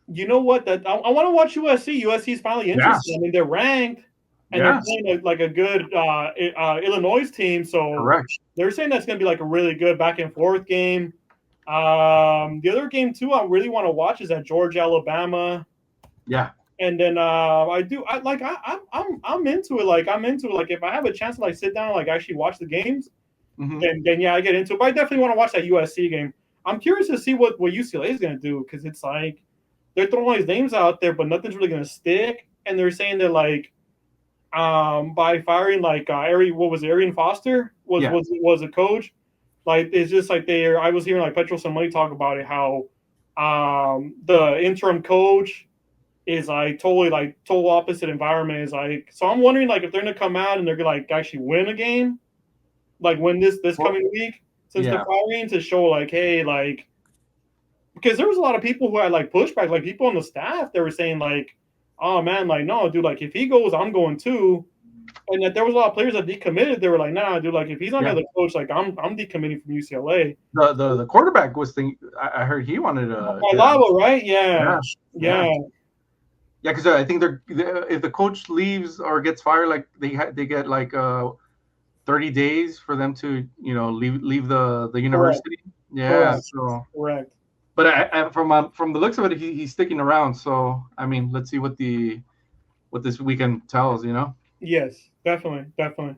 You know what? That I want to watch USC. USC is finally Yeah, interested. I mean, they're ranked and they're yeah, playing like a good Illinois team. So correct. they're saying that's going to be like a really good back and forth game. The other game too, I really want to watch is at Georgia Alabama. Yeah, And then I'm into it. Like I'm into it. Like if I have a chance to like sit down and like actually watch the games, hmm then yeah, I get into it. But I definitely want to watch that USC game. I'm curious to see what UCLA is going to do because it's like they're throwing all these names out there, but nothing's really going to stick. And they're saying that like by firing like Arian Foster yeah, was a coach. Like it's just like they I was hearing like Petros and Money talk about it how the interim coach is like totally like total opposite environment is like so I'm wondering like if they're gonna come out and they're gonna like actually win a game like win this well, coming week since they're yeah, firing to show like hey like because there was a lot of people who had like pushback like people on the staff they were saying like oh man like no dude like if he goes I'm going too and that there was a lot of players that decommitted they were like nah dude like if he's not yeah. gonna be the coach like I'm decommitting from UCLA. The quarterback was thinking. I heard he wanted to. My Yeah, Lava, right? Yeah, yeah, yeah. yeah, Yeah, because I think if the coach leaves or gets fired, like they get like 30 days for them to leave the correct, university. Yeah, correct, so correct. but from the looks of it, he's sticking around. So I mean, let's see what this weekend tells. Yes, definitely, definitely.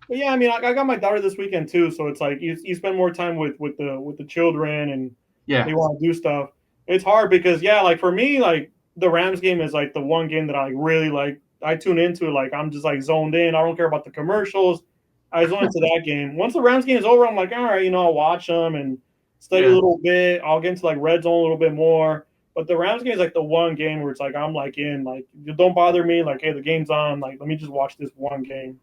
But yeah, I mean, I got my daughter this weekend too, so it's like you spend more time with the children, and Yeah, they want to do stuff. It's hard because yeah, like for me, like the Rams game is like the one game that I really like. I tune into like I'm just like zoned in. I don't care about the commercials. I zone into that game. Once the Rams game is over, I'm like, all right, I'll watch them and study a yeah, little bit. I'll get into like red zone a little bit more. But the Rams game is like the one game where it's like I'm like in like don't bother me. Like hey, the game's on. Like let me just watch this one game.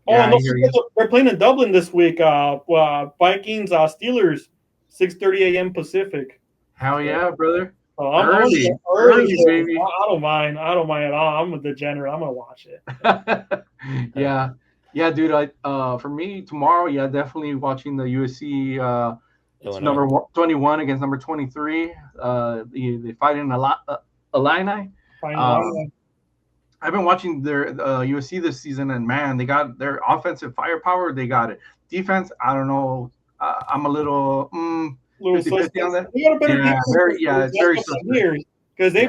Oh, yeah. and I don't hear forget you. they're playing in Dublin this week. Vikings, Steelers, 6:30 a.m. Pacific. Hell So, yeah, brother. I'm gonna Early, early, early, so baby. I don't mind. I don't mind at all. I'm a degenerate. I'm gonna watch it. Yeah, yeah, dude. For me tomorrow, yeah, definitely watching the USC. It's Illinois. number 21 against number 23. They fight in a lot. Illini. Fine Um, line. I've been watching their USC this season, and man, they got their offensive firepower. They got it. Defense, I don't know. I'm a little Little 50-50 on suspects. that. They got a better Yeah, defense very. for Yeah, the it's last very couple of suspect. years because Yeah,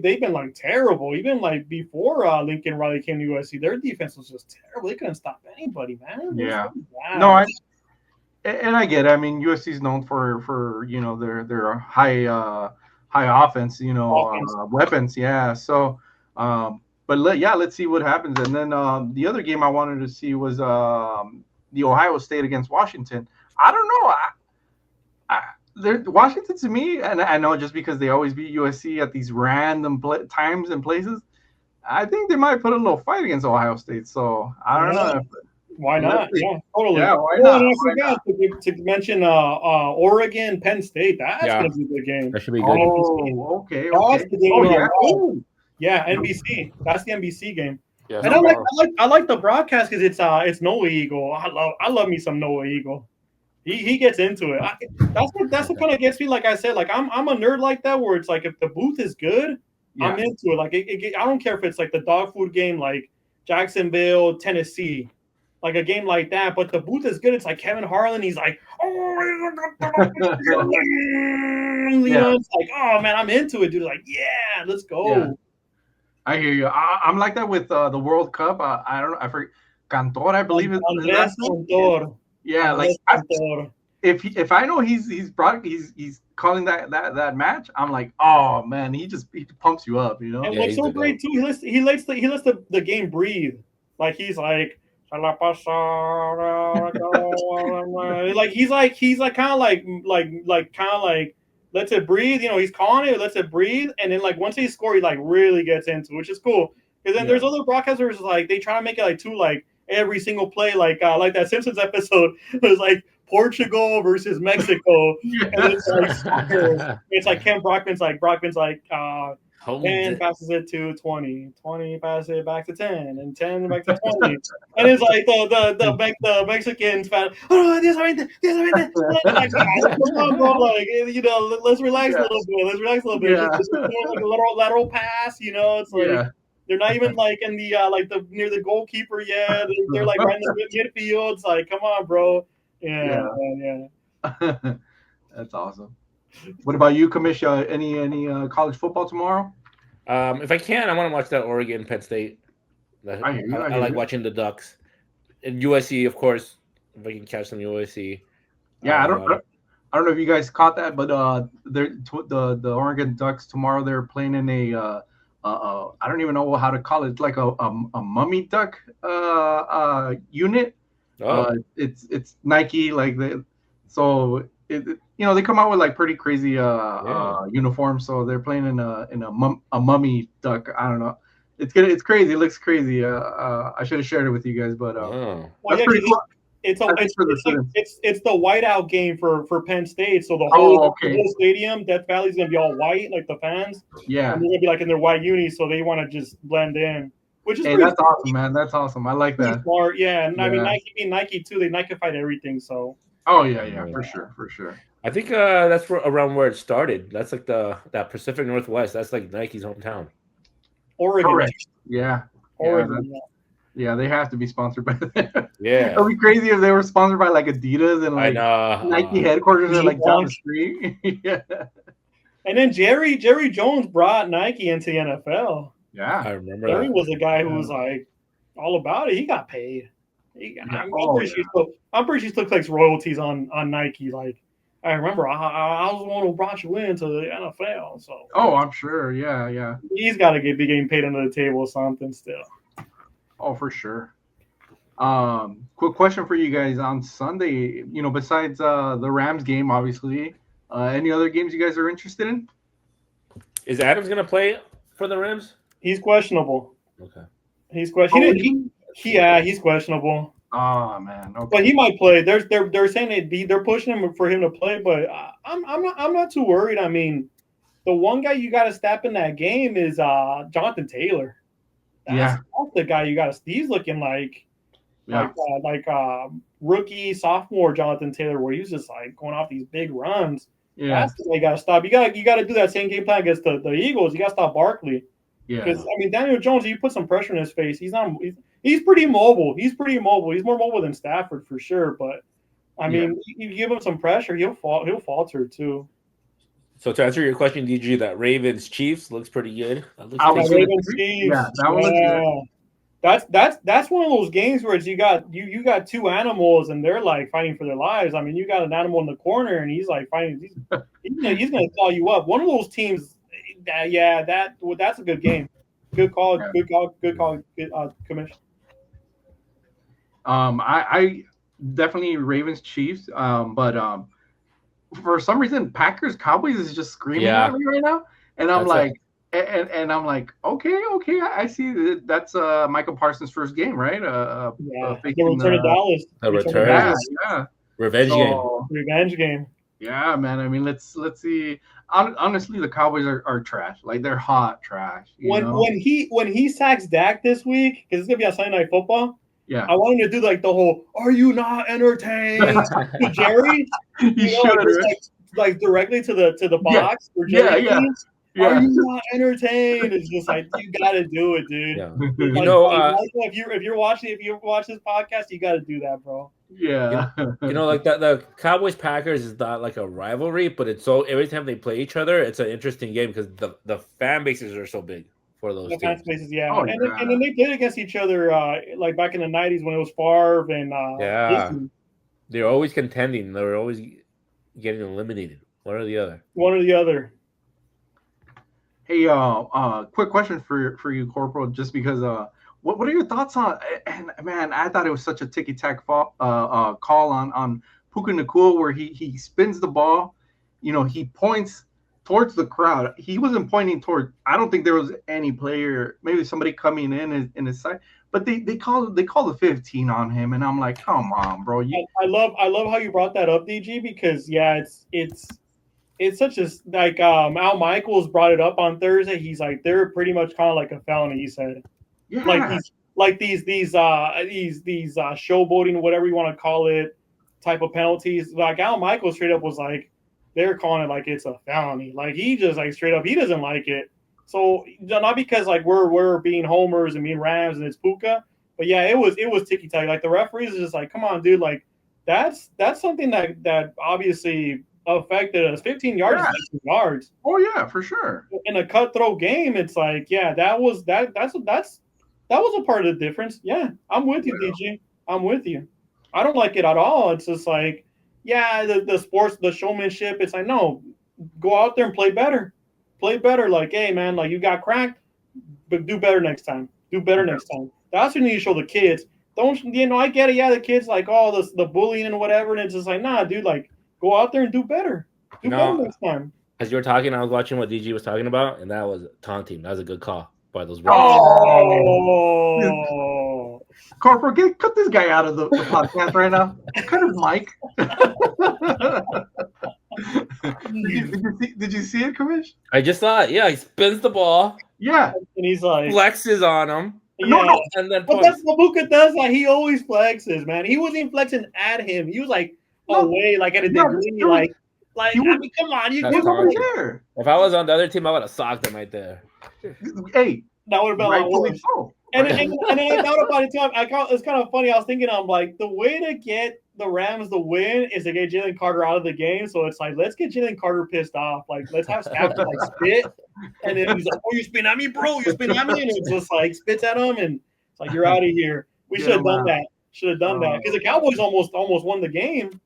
they've been like terrible. Even like before Lincoln Riley came to USC, their defense was just terrible. They couldn't stop anybody, man. It was yeah. so No, bad. and I get it. I mean, USC is known for their high offense, Offense. weapons. Yeah. So, yeah, let's see what happens. And then the other game I wanted to see was the Ohio State against Washington. I don't know. Washington to me, and I know just because they always beat USC at these random times and places. I think they might put a little fight against Ohio State. So I don't Yeah. know. Why Unless not? they, Yeah, totally. yeah, why Oh, not? and I Why not? forgot to mention Oregon, Penn State. That's Yeah, gonna be a good game that should be on good. NBC. Oh, okay, That's okay. the game Oh we're yeah. gonna watch. Oh, Yeah, NBC. That's the NBC game. Yes, And no. tomorrow. I like the broadcast because it's Noah Eagle. I love me some Noah Eagle. He gets into it. That's what kind of gets me. Like I said, like I'm a nerd like that where it's like if the booth is good, I'm Yeah. into it. Like I don't care if it's like the dog food game, like Jacksonville, Tennessee, like a game like that. But the booth is good. It's like Kevin Harlan. He's like, you Yeah. know, it's like, oh man, I'm into it, dude. Like, yeah, let's Yeah. go. I hear you. I'm like that with the World Cup. I don't know. I forget. Cantor, I believe is his Andres last name. Cantor. Yeah, like Andres Cantor. if I know he's calling that match, I'm like, oh man, he pumps you up, you know? And Yeah, what's he's the so goat. great too, he lets the game breathe. Like he's like like he's like kind of kind of like lets it breathe. You know, he's calling it, lets it breathe, and then like once he scores, he like really gets into it, which is cool. Because then Yeah. there's other broadcasters like they try to make it like too like every single play like that Simpsons episode was like Portugal versus Mexico, and it's like soccer. It's like Ken Brockman's like 10 Hold passes it to 20, 20 passes it back to 10, and 10 back to 20. And it's like the Mexicans fan, oh, like, come on, bro, like, you know, let's relax a Yeah, little bit. Let's relax a little bit. It's yeah, just like a little lateral pass, you know. It's like yeah, they're not even like in the like the near the goalkeeper yet. They're like right in the midfield. It's like, come on, bro. Yeah, yeah. man, That's awesome. What about you, Kamisha? Any college football tomorrow? If I can, I want to watch that Oregon Penn State. I hear you. I I hear like you. watching the Ducks and USC, of course. If I can catch some USC. Yeah, Um, I don't know if you guys caught that, but the Oregon Ducks tomorrow they're playing in a I don't even know how to call it. It's like a mummy duck unit. oh, It's Nike like so they come out with like pretty crazy yeah. uniforms. So they're playing in a mummy duck. I don't know. It's good. It's crazy. It looks crazy. I should have shared it with you guys, but Oh, well, that's yeah, pretty because cool. it's I think for the it's like students. it's the whiteout game for Penn State. So Oh, the okay. whole stadium, Death Valley's gonna be all white, like the fans, Yeah. and they're gonna be like in their white unis, so they want to just blend in, which is Hey, that's awesome, man. That's awesome. I like pretty that. smart. Yeah, and I mean Yeah. Nike being Nike too, they Nike-fied everything. So Oh yeah, yeah, yeah. for sure, for sure. I think that's around where it started. That's like that Pacific Northwest. That's like Nike's hometown. Oregon, Correct. Yeah, yeah, Oregon, yeah. They have to be sponsored by them. Yeah, It'd be crazy if they were sponsored by like Adidas and I like Nike know. headquarters are like down the Launch. street. Yeah, And then Jerry Jones brought Nike into the NFL. yeah, I remember Jerry that. was a guy who was like all about it. He got paid. yeah. I'm Oh pretty yeah, sure I'm pretty sure he still collects royalties on Nike. Like I remember, I was the one who brought you into the NFL, so oh I'm sure. Yeah, yeah. he's got to be getting paid under the table or something still. Oh for sure. Quick question for you guys on Sunday. Besides the Rams game, obviously, any other games you guys are interested in? Is Adams gonna play for the Rams? He's questionable. Okay. He's questionable. Oh, Yeah, he's questionable. oh man, But he okay. might play. They're saying they're pushing him for him to play, but I'm not too worried. I mean, the one guy you got to step in that game is Jonathan Taylor. Yeah, That's the guy you got to. He's looking yeah, rookie sophomore Jonathan Taylor, where he's just like going off these big runs. yeah, That's the way you got to stop. You got to do that same game plan against the Eagles. You got to stop Barkley because yeah. I mean Daniel Jones. You put some pressure in his face. He's pretty mobile. He's pretty mobile. He's more mobile than Stafford for sure. But I Yeah. mean, you give him some pressure, he'll falter too. So to answer your question, DG, that Ravens Chiefs looks pretty good. That looks I Yeah, was tasty. gonna Ravens say, yeah, Chiefs. that one looks good. Yeah. That's one of those games where it's you got two animals and they're like fighting for their lives. I mean, you got an animal in the corner and he's like fighting. He's gonna claw you up. One of those teams. That's a good game. Good call. Yeah. Good call. Good call. Good commission. I definitely Ravens Chiefs. But for some reason Packers Cowboys is just screaming Yeah, at me right now, and I'm that's a like, And I'm like, okay, I see that's Michael Parsons' first game, right? Yeah, the Facing return of Dallas. The Return of return yeah, Dallas. yeah. revenge game. So Revenge game. yeah, man. I mean, let's see. Honestly, the Cowboys are trash. Like they're hot trash. You When know? when he when he sacks Dak this week, because it's gonna be on Sunday Night Football. Yeah. I want him to do like the whole "Are you not entertained?" to Jerry. You Like should, just right? like directly to the Yeah, box where yeah, Jerry yeah, cleans. Are yeah. you not entertained? It's just like you gotta do it, dude. Yeah. It's You like, know, Michael, if you watch this podcast, you gotta do that, bro. you know, Yeah. like the Cowboys Packers is not like a rivalry, but it's so every time they play each other, it's an interesting game because the fan bases are so big for those The fan teams. spaces, yeah, Oh and yeah. then they played against each other like back in the '90s when it was Favre and Yeah, Disney, they're always contending. They're always getting eliminated, one or the other. one or the other. Hey, quick question for you, Corporal. Just because, what are your thoughts on? And man, I thought it was such a ticky tack call on Puka Nakua where he spins the ball. You know, he points towards the crowd. He wasn't pointing toward. I don't think there was any player. Maybe somebody coming in his side. But they called the 15 on him, and I'm like, come on, bro. You I love how you brought that up, DG, because yeah, it's such a like Al Michaels brought it up on Thursday. He's like they're pretty much kind of like a felony. He said like yeah. these showboating, whatever you want to call it, type of penalties. Like Al Michaels straight up was like they're calling it like it's a felony. Like he just like straight up he doesn't like it. So not because like we're being homers and being Rams and it's Puka, but yeah, it was ticky tacky. Like the referees is just like, come on, dude, like that's something that obviously affected us. 15 yards is Yeah. 15 yards. Oh yeah, for sure. In a cutthroat game, it's like, yeah, that was a part of the difference. Yeah, I'm with you, DG. I'm with you. I don't like it at all. It's just like, yeah, the sports, the showmanship. It's like, no, go out there and play better. Play better. Like, hey, man, like you got cracked, but do better next time. Do better Yeah. next time. That's what you need to show the kids. Don't I get it? Yeah, the kids like all the bullying and whatever, and it's just like, nah, dude, like go out there and do better. You Do better know, next time. as you were talking, I was watching what DG was talking about, and that was taunting. That was a good call by those refs. Oh, Corporal, cut this guy out of the podcast right now. Cut his mic. Did you see it, Kamish? I just saw it. Yeah, he spins the ball, Yeah. and he's like, flexes on him, No, yeah. no. and then But points. that's what Luka does. Like he always flexes, man. He wasn't even flexing at him. He was like No. away, like at a No, degree, there was- like he I was- mean, come on, you That's He give wasn't taunting. there. If I was on the other team, I would have socked him right there. Hey, that would have been a lot rightfully worse. so. And then I thought about it too. It's kind of funny. I was thinking, I'm like, the way to get the Rams the win is to get Jalen Carter out of the game. So it's like, let's get Jalen Carter pissed off. Like, let's have Stafford like spit, and then he's like, "Oh, you spit at me, bro! You spit at me!" And it's just like spits at him, and it's like, "You're out of here." We Get should have him done out. that. Should have done that because the Cowboys almost won the game.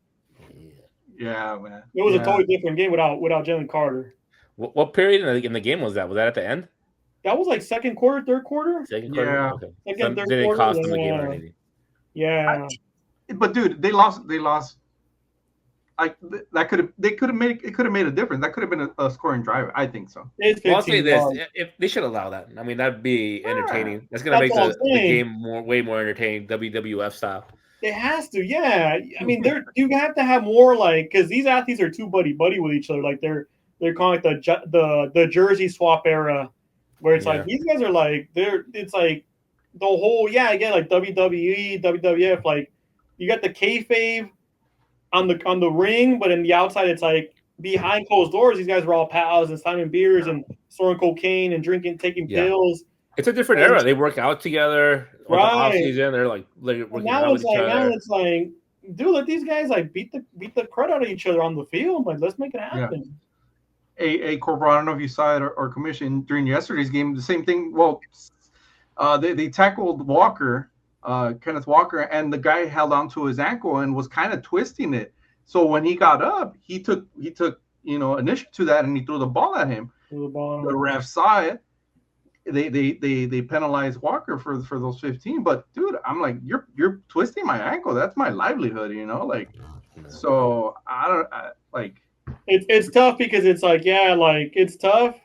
Yeah, man. It was Yeah. a totally different game without Jalen Carter. What period in the game was that? Was that at the end? That was like second quarter, third quarter. Second quarter? Yeah. Okay. Second, So third didn't quarter, cost them the game or yeah. anything. Yeah, But dude, they lost. Like they could have made a difference. That could have been a scoring drive. I think so. it's Well, I'll say 15 this: yards. if they should allow that, I mean, that'd be entertaining. That's gonna That's make what I'm the saying. game way more entertaining, WWF style. It has to, yeah. I mean, you have to have more like because these athletes are too buddy with each other. Like they're calling it the jersey swap era, where it's like Yeah. these guys are like it's like the whole again like WWE, WWF. Like you got the kayfabe on the ring, but in the outside it's like behind closed doors. These guys are all pals and signing beers and snorting cocaine and taking Yeah. pills. It's a different era. They work out together. With the off Right. season, they're like working Now out with it's each like other. dude, let these guys like beat the crud out of each other on the field. Like, let's make it happen. A Corporal, I don't know if you saw it or commissioned during yesterday's game. The same thing. Well, they tackled Walker, Kenneth Walker, and the guy held onto his ankle and was kind of twisting it. So when he got up, he took initiative to that and he threw the ball at him. The ref saw it. They penalized Walker for those 15. But dude, I'm like, you're twisting my ankle. That's my livelihood, like. So I don't like. It's tough because it's like it's tough,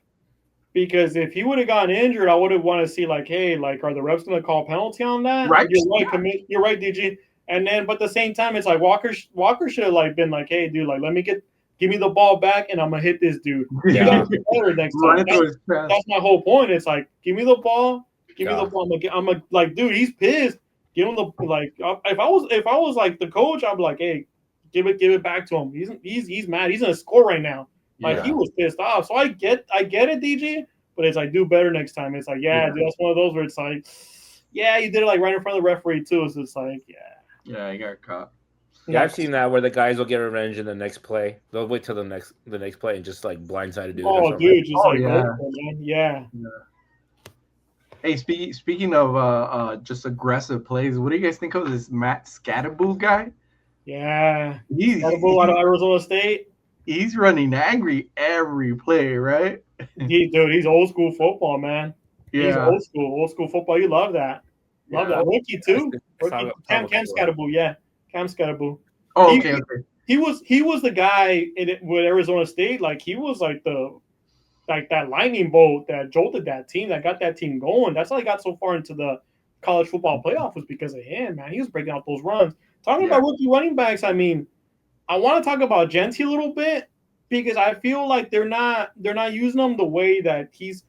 because if he would have gotten injured, I would have wanted to see like, hey, like, are the refs going to call a penalty on that? Right? You're right, you're right, DG. And then, but at the same time, it's like Walker should have like been like, hey, dude, like, give me the ball back, and I'm gonna hit this dude. You Yeah. gotta be better next time. Right through his chest. That's my whole point. It's like, give me the ball, give me Yeah. the ball. I'm a like, dude, he's pissed. Give him the like. If I was like the coach, I'd be like, hey, give it back to him. He's mad. He's gonna score right now. Like he Yeah. was pissed off. So I get it, DG. But it's like, do better next time. It's like, yeah, dude, that's one of those where it's like, yeah, you did it like right in front of the referee too. So it's like, yeah. Yeah, he got caught. Yeah, I've seen that where the guys will get revenge in the next play. They'll wait till the next play and just like blindside a dude. or Oh, something. dude, just like, yeah. go for it, man. Yeah. Hey, speaking of just aggressive plays, what do you guys think of this Matt Scadaboo guy? Yeah. He's Out of Arizona State. he's running angry every play, right? Dude, he's old school football, man. He's Yeah. old school football. You love that. Love Yeah. that. Rookie too. It's Rookie. Tom Cam Scadaboo, yeah. Cam Scadaboo. Oh, He- okay. He was the guy with Arizona State. Like he was like that lightning bolt that jolted that team, that got that team going. That's how he got so far into the college football playoff, was because of him, man. He was breaking out those runs. Talking Yeah. about rookie running backs, I mean, I want to talk about Genty a little bit because I feel like they're not using him the way that he's.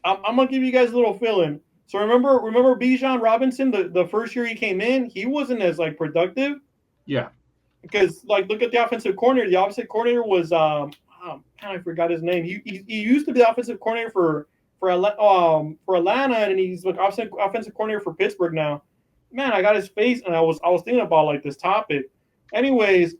I'm gonna give you guys a little fill-in. So remember Bijan Robinson, the first year he came in, he wasn't as like productive. Yeah. Because like look at the offensive coordinator. The offensive coordinator was I forgot his name. He used to be the offensive coordinator for Atlanta, and he's like offensive coordinator for Pittsburgh now. Man, I got his face, and I was thinking about like this topic. Anyways,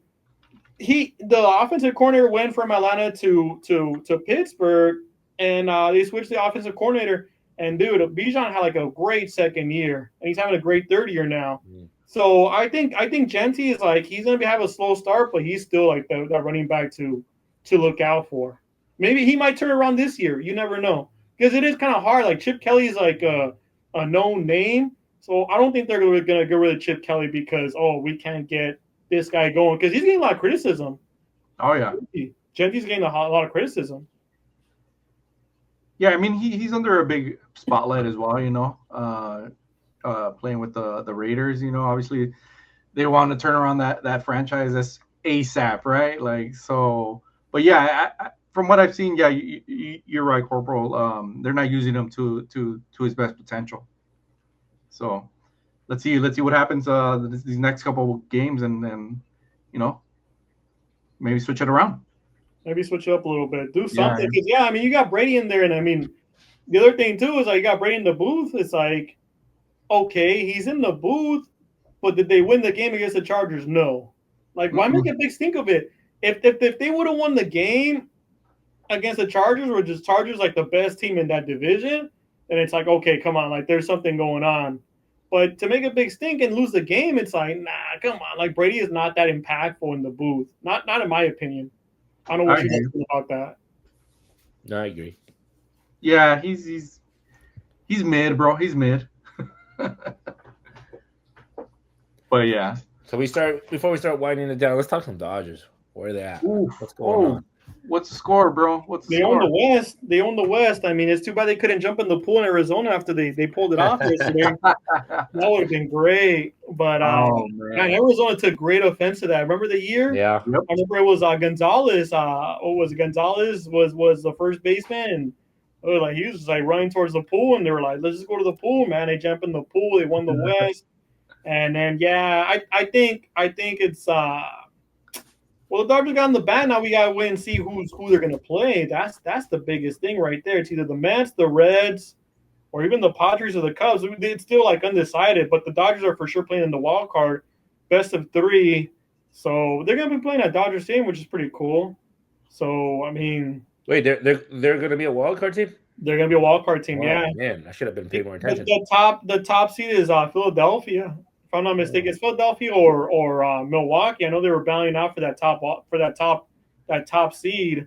the offensive coordinator went from Atlanta to Pittsburgh, and they switched the offensive coordinator. And dude, Bijan had like a great second year, and he's having a great third year now. So I think Genty is like, he's gonna have a slow start, but he's still like that running back to look out for. Maybe he might turn around this year. You never know, because it is kind of hard. Like Chip Kelly's like a known name, so I don't think they're gonna get rid of Chip Kelly because we can't get this guy going, because he's getting a lot of criticism. Oh yeah. Genty's getting a lot of criticism. Yeah, I mean he's under a big spotlight as well, you know. Playing with the Raiders, you know, obviously they want to turn around that franchise as ASAP, right? Like so, but yeah, from what I've seen, yeah, you're right, Corporal. They're not using him to his best potential. So let's see what happens these next couple of games, and you know, maybe switch it around. Maybe switch it up a little bit. Do something. Because, I mean, you got Brady in there. And, I mean, the other thing, too, is like you got Brady in the booth. It's like, okay, he's in the booth, but did they win the game against the Chargers? No. Like, why make a big stink of it? If they would have won the game against the Chargers, or just Chargers like the best team in that division, then it's like, okay, come on. Like, there's something going on. But to make a big stink and lose the game, it's like, nah, come on. Like, Brady is not that impactful in the booth. Not in my opinion. I don't know what you guys think about that. No, I agree. Yeah, he's mid, bro. He's mid. But yeah. So before we start winding it down, let's talk some Dodgers. Where are they at? What's going on? What's the score, bro? They own the West. They own the West. I mean, it's too bad they couldn't jump in the pool in Arizona after they pulled it off yesterday. That would have been great. But man, Arizona took great offense to that. Remember the year? Yeah. Yep. I remember it was Gonzalez. What was it? Gonzalez was the first baseman, and like he was just like running towards the pool, and they were like, "Let's just go to the pool, man." They jump in the pool. They won the West, and then I think it's well, the Dodgers got on the bat. Now we got to wait and see who they're going to play. That's the biggest thing right there. It's either the Mets, the Reds, or even the Padres or the Cubs. It's still like undecided, but the Dodgers are for sure playing in the wild card, best of 3. So they're going to be playing at Dodger Stadium, which is pretty cool. So I mean, wait, they're going to be a wild card team? They're going to be a wild card team. Oh, yeah, man, I should have been paying more attention. The top seed is Philadelphia. If I'm not mistaken, it's Philadelphia or Milwaukee. I know they were battling out for that top seed,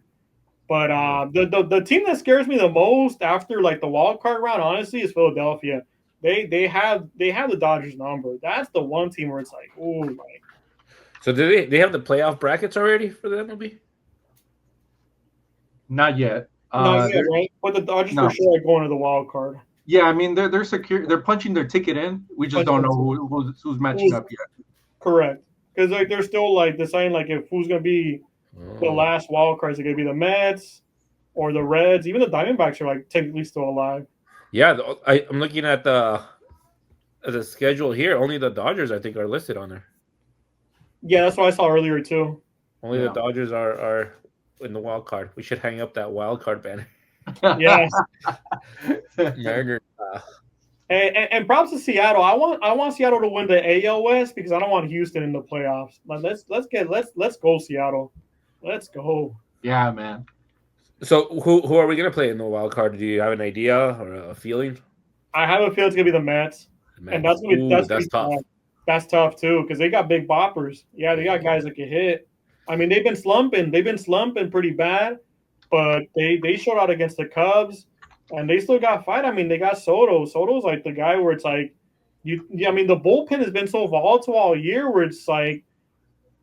but the team that scares me the most after like the wild card round, honestly, is Philadelphia. They have the Dodgers number. That's the one team where it's like, oh, like. So do they have the playoff brackets already for the MLB? Not yet. Not Uh, yet, they're right? But the Dodgers for no, sure are going to the wild card. yeah, I mean they're secure. They're punching their ticket in. We just don't know who's matching Who's up yet. correct? Because like they're still like deciding like if who's going to be the Oh. last wild card. Is it going to be the Mets or the Reds? Even the Diamondbacks are like technically still alive. Yeah, I'm looking at the schedule here. Only the Dodgers, I think, are listed on there. Yeah, that's what I saw earlier too. Only the Yeah. Dodgers are in the wild card. We should hang up that wild card banner. Yeah, Mariners. and props to Seattle. I want Seattle to win the AL West because I don't want Houston in the playoffs. Like let's go Seattle. Let's go. Yeah, man. So who are we gonna play in the wild card? Do you have an idea or a feeling? I have a feeling it's gonna be the Mets, The and Mets. Ooh, that's gonna that's be tough. tough. That's tough too because they got big boppers. Yeah, they got guys that can hit. I mean, they've been slumping. They've been slumping pretty bad, but they showed out against the Cubs, and they still got fight. I mean, they got Soto. Soto's like the guy where it's like you. I mean, the bullpen has been so volatile all year where it's like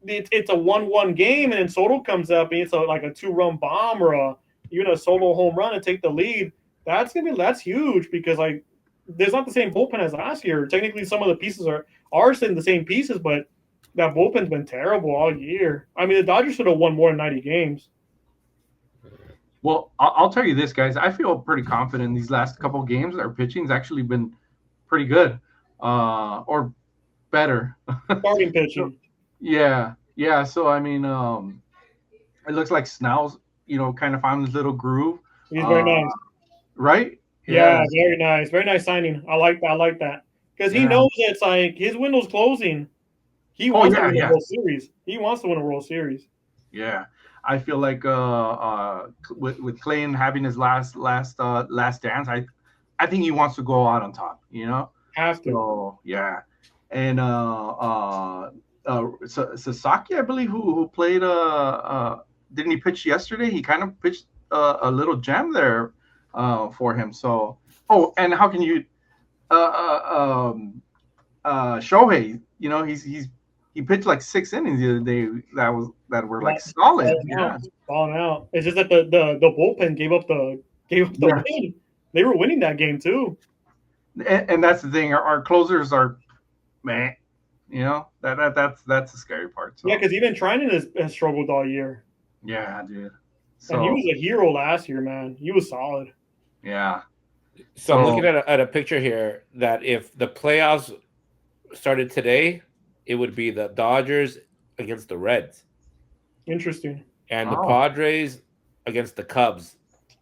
it's a 1-1 game, and then Soto comes up and it's like a 2-run bomb or even a solo home run and take the lead. That's huge because like there's not the same bullpen as last year. Technically, some of the pieces are still the same pieces, but that bullpen's been terrible all year. I mean, the Dodgers should have won more than 90 games. Well, I'll tell you this, guys. I feel pretty confident in these last couple of games. Our pitching's actually been pretty good, or better. Starting So, pitching. yeah, yeah. So I mean, it looks like Snell's, kind of found his little groove. He's very Uh, nice. right? Yeah, Yeah, very nice. Very nice signing. I like that. I like that. Because he yeah. knows it's like his window's closing. He Oh wants to yeah, win a yeah, World Series. He wants to win a World Series. yeah. I feel like with Clayton having his last dance, I think he wants to go out on top. Have to. So yeah, and Sasaki, I believe, who played didn't he pitch yesterday? He kind of pitched a little gem there for him. So and how can you Shohei? He pitched like 6 innings the other day that were like solid. Falling out. Yeah, Falling out. It's just that the bullpen gave up the yeah, win. They were winning that game too. and that's the thing. Our closers are man. That's the scary part. Yeah, So because even Trinan has struggled all year. yeah, dude. And he So was a hero last year, man. He was solid. yeah. So I'm looking So at a picture here that if the playoffs started today, it would be the Dodgers against the Reds Interesting. and the oh, Padres against the Cubs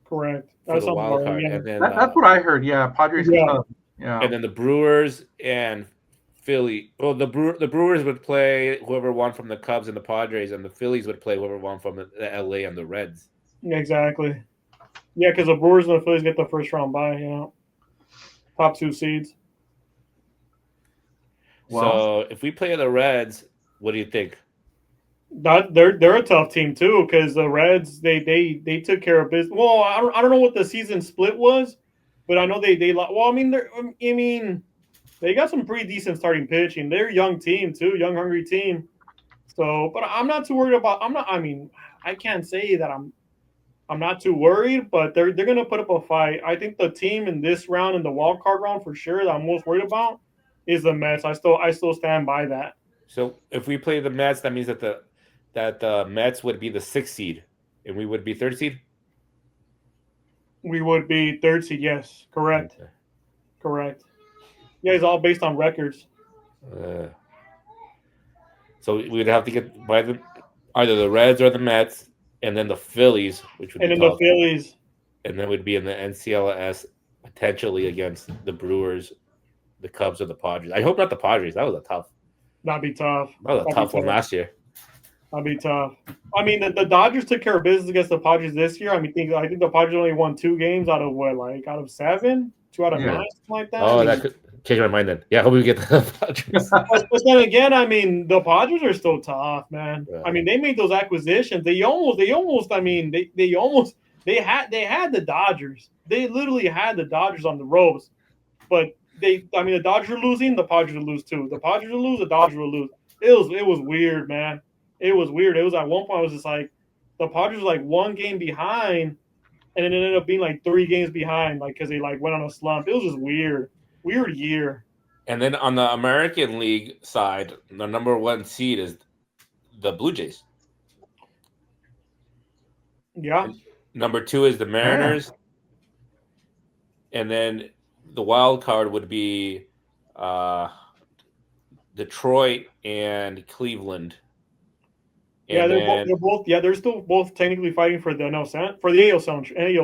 Correct. for That the sounds about wild right. card, Yeah. that's what I heard. Yeah, Padres and Yeah. Cubs. Yeah, and then the Brewers and Philly. Well, the Brewers would play whoever won from the Cubs and the Padres, and the Phillies would play whoever won from the LA and the Reds. Exactly. Yeah, because the Brewers and the Phillies get the first round bye. Top 2 seeds. well, So if we play the Reds, what do you think? They're a tough team too because the Reds they took care of business. Well, I don't know what the season split was, but I know they well I mean they got some pretty decent starting pitching. They're a young team too, young hungry team. So, but I'm not too worried about. I'm not. I mean, I can't say that I'm not too worried, but they're gonna put up a fight. I think the team in this round, in the wild card round for sure, that I'm most worried about is the Mets. I still stand by that. So if we play the Mets, that means that the Mets would be the 6th seed, and we would be 3rd seed. We would be third seed. Yes, correct, Okay. correct. Yeah, it's all based on records. Uh, so we'd have to get by either the Reds or the Mets, and then the Phillies, which would And be then the tough, Phillies, and then we'd be in the NCLS potentially against the Brewers, the Cubs, or the Padres. I hope not the Padres. That was a tough. that'd be tough. That was a That'd be tough one tough. last year. That'd be tough. I mean, the Dodgers took care of business against the Padres this year. I think the Padres only won 2 games out of what, like out of 7, 2 out of yeah. 9, something like that. I Oh, mean, that could change my mind then. Yeah, I hope we get the Padres. but then again, I mean, the Padres are still tough, man. Yeah. I mean, they made those acquisitions. I mean, they had the Dodgers. They literally had the Dodgers on the ropes. But the Dodgers are losing, the Padres will lose too. The Padres will lose, the Dodgers will lose. It was weird, man. It was weird. It was at one point I was just like, the Padres were like 1 game behind, and it ended up being like 3 games behind, like because they like went on a slump. It was just weird year. And then on the American League side, the number one seed is the Blue Jays. Yeah, And number two is the Mariners, and then the wild card would be Detroit and Cleveland. yeah, And then they're both yeah, they're still both technically fighting for the for the AL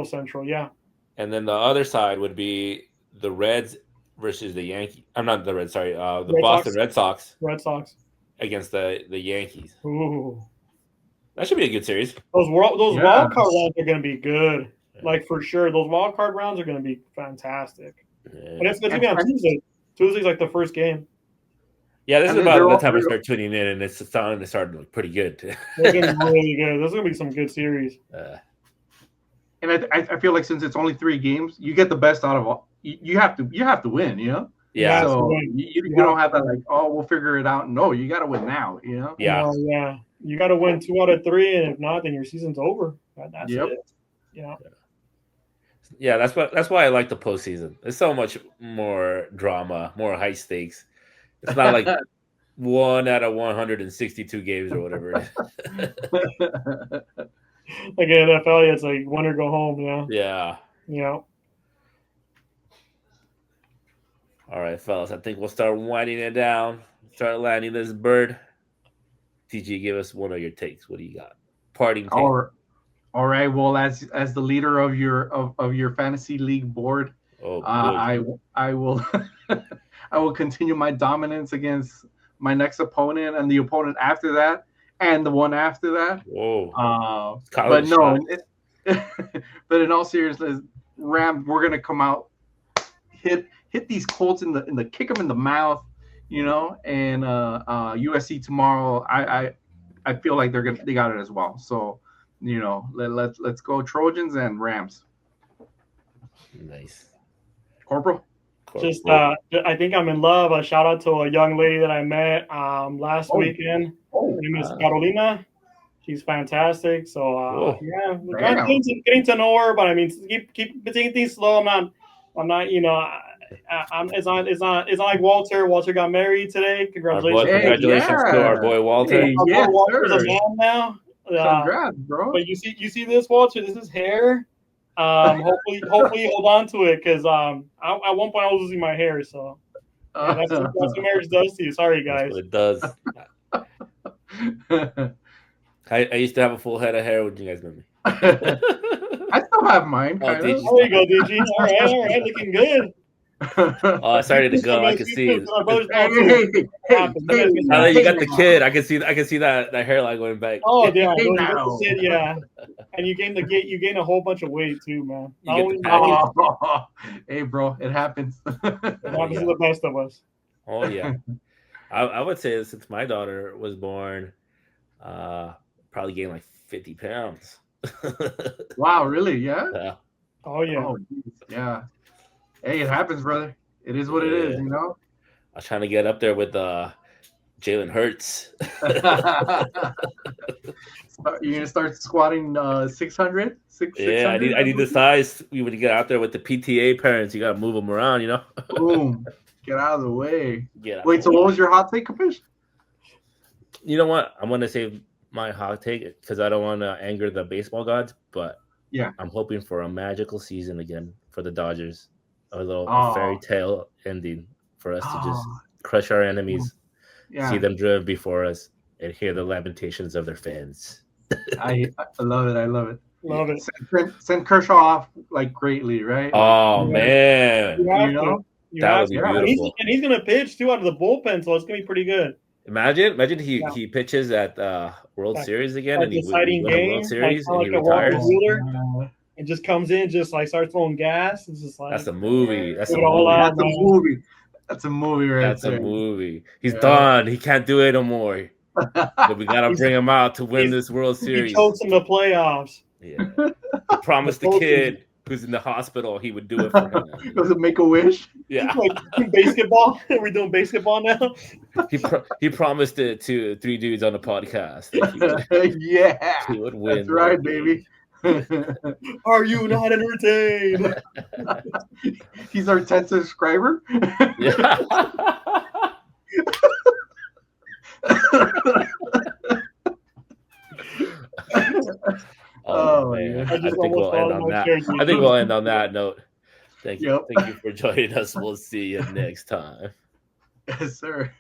Central, yeah. and then the other side would be the Reds versus the Yankees. I'm not the Reds, sorry, the Red Boston Sox. Red Sox Red Sox. against the Yankees. Ooh, That should be a good series. those Yes. wild card rounds are going to be good, like for sure. Those wild card rounds are going to be fantastic. And it's going to be on Tuesday. Tuesday's like the first game. Yeah, this is And then about they're the all- time I start tuning in, and it's starting to start to look pretty good. They're going to be really good. There's going to be some good series. And I feel like since it's only 3 games, you get the best out of all. You have to win, you know. Yeah. to So win. you don't have that like, oh, we'll figure it out. No, you got to win now, you know. Yeah. No, yeah. You got to win 2 out of 3, and if not, then your season's over. That's Yep. it. You know. Yeah, that's why I like the postseason. There's so much more drama, more high stakes. It's not like 1 out of 162 games or whatever it is. Like in NFL, it's like win or go home. Yeah. Yeah. You know. All right, fellas. I think we'll start winding it down. Start landing this bird. TG, give us one of your takes. What do you got? Parting take. All right. Well, as the leader of your fantasy league board, Oh, good. I will I will continue my dominance against my next opponent and the opponent after that and the one after that. Whoa. But no, but in all seriousness, Rams, we're gonna come out, hit these Colts in the kick them in the mouth, you know, and USC tomorrow. I feel like they got it as well. So, you know, let's go Trojans and Rams. Nice. Corporal. Just I think I'm in love. A shout out to a young lady that I met last weekend. Her name is Carolina. She's fantastic. So yeah, we're getting to know her. But I mean, keep taking things slow. I'm not. You know, it's not like Walter. Walter got married today. Congratulations! Congratulations to our boy Walter. Hey, yes, Walter's a man now. Congrats, bro. But you see this, Walter. This is hair. Hopefully hold on to it because at one point I was losing my hair. So yeah, that's what marriage does to you. Sorry, guys. That's what it does. I used to have a full head of hair. Would you guys know me? I still have mine. There you go, DG. All right, looking good. Oh, I started to go. I can see it. Hey, now that you got the kid, I can see that hairline going back. Oh yeah, yeah. And you gained a whole bunch of weight too, man. Hey, bro, it happens. It happens to the best of us. Oh yeah, I would say since my daughter was born, probably gained like 50 pounds. Wow, really? Yeah. Oh yeah. Oh, yeah. Hey, it happens, brother. It is what it is, you know. I was trying to get up there with Jalen Hurts. You're gonna start squatting 600? Yeah, I need the size. When you get out there with the PTA parents, you gotta move them around, you know. Boom! Get out of the way. Wait, so what was your hot take, Capish? You know what? I'm gonna save my hot take because I don't want to anger the baseball gods, but yeah, I'm hoping for a magical season again for the Dodgers. A little fairy tale ending for us to just crush our enemies, see them driven before us, and hear the lamentations of their fans. I love it. I love it. Love it. Send Kershaw off like greatly, right? Oh man, that would be beautiful. And he's gonna pitch too out of the bullpen, so it's gonna be pretty good. Imagine he pitches at World Series again, and he wins the World Series, and he retires. It just comes in, just like starts throwing gas. It's just like that's a movie. That's a movie. That's a movie right That's there. a movie. He's done. He can't do it no more. But we gotta bring him out to win this World Series. He chokes in the playoffs. Yeah. He promised the kid who's in the hospital he would do it for him. Does it make a wish? Yeah. Like basketball. We're doing basketball now. He promised it to 3 dudes on the podcast. He would win. He would win. That's right, baby. Are you not entertained? He's our 10th subscriber. Yeah. Oh man, yeah. I I just think almost we'll end thought of on my that. character. I think we'll end on that note. Yep. Thank you for joining us. We'll see you next time. Yes, sir.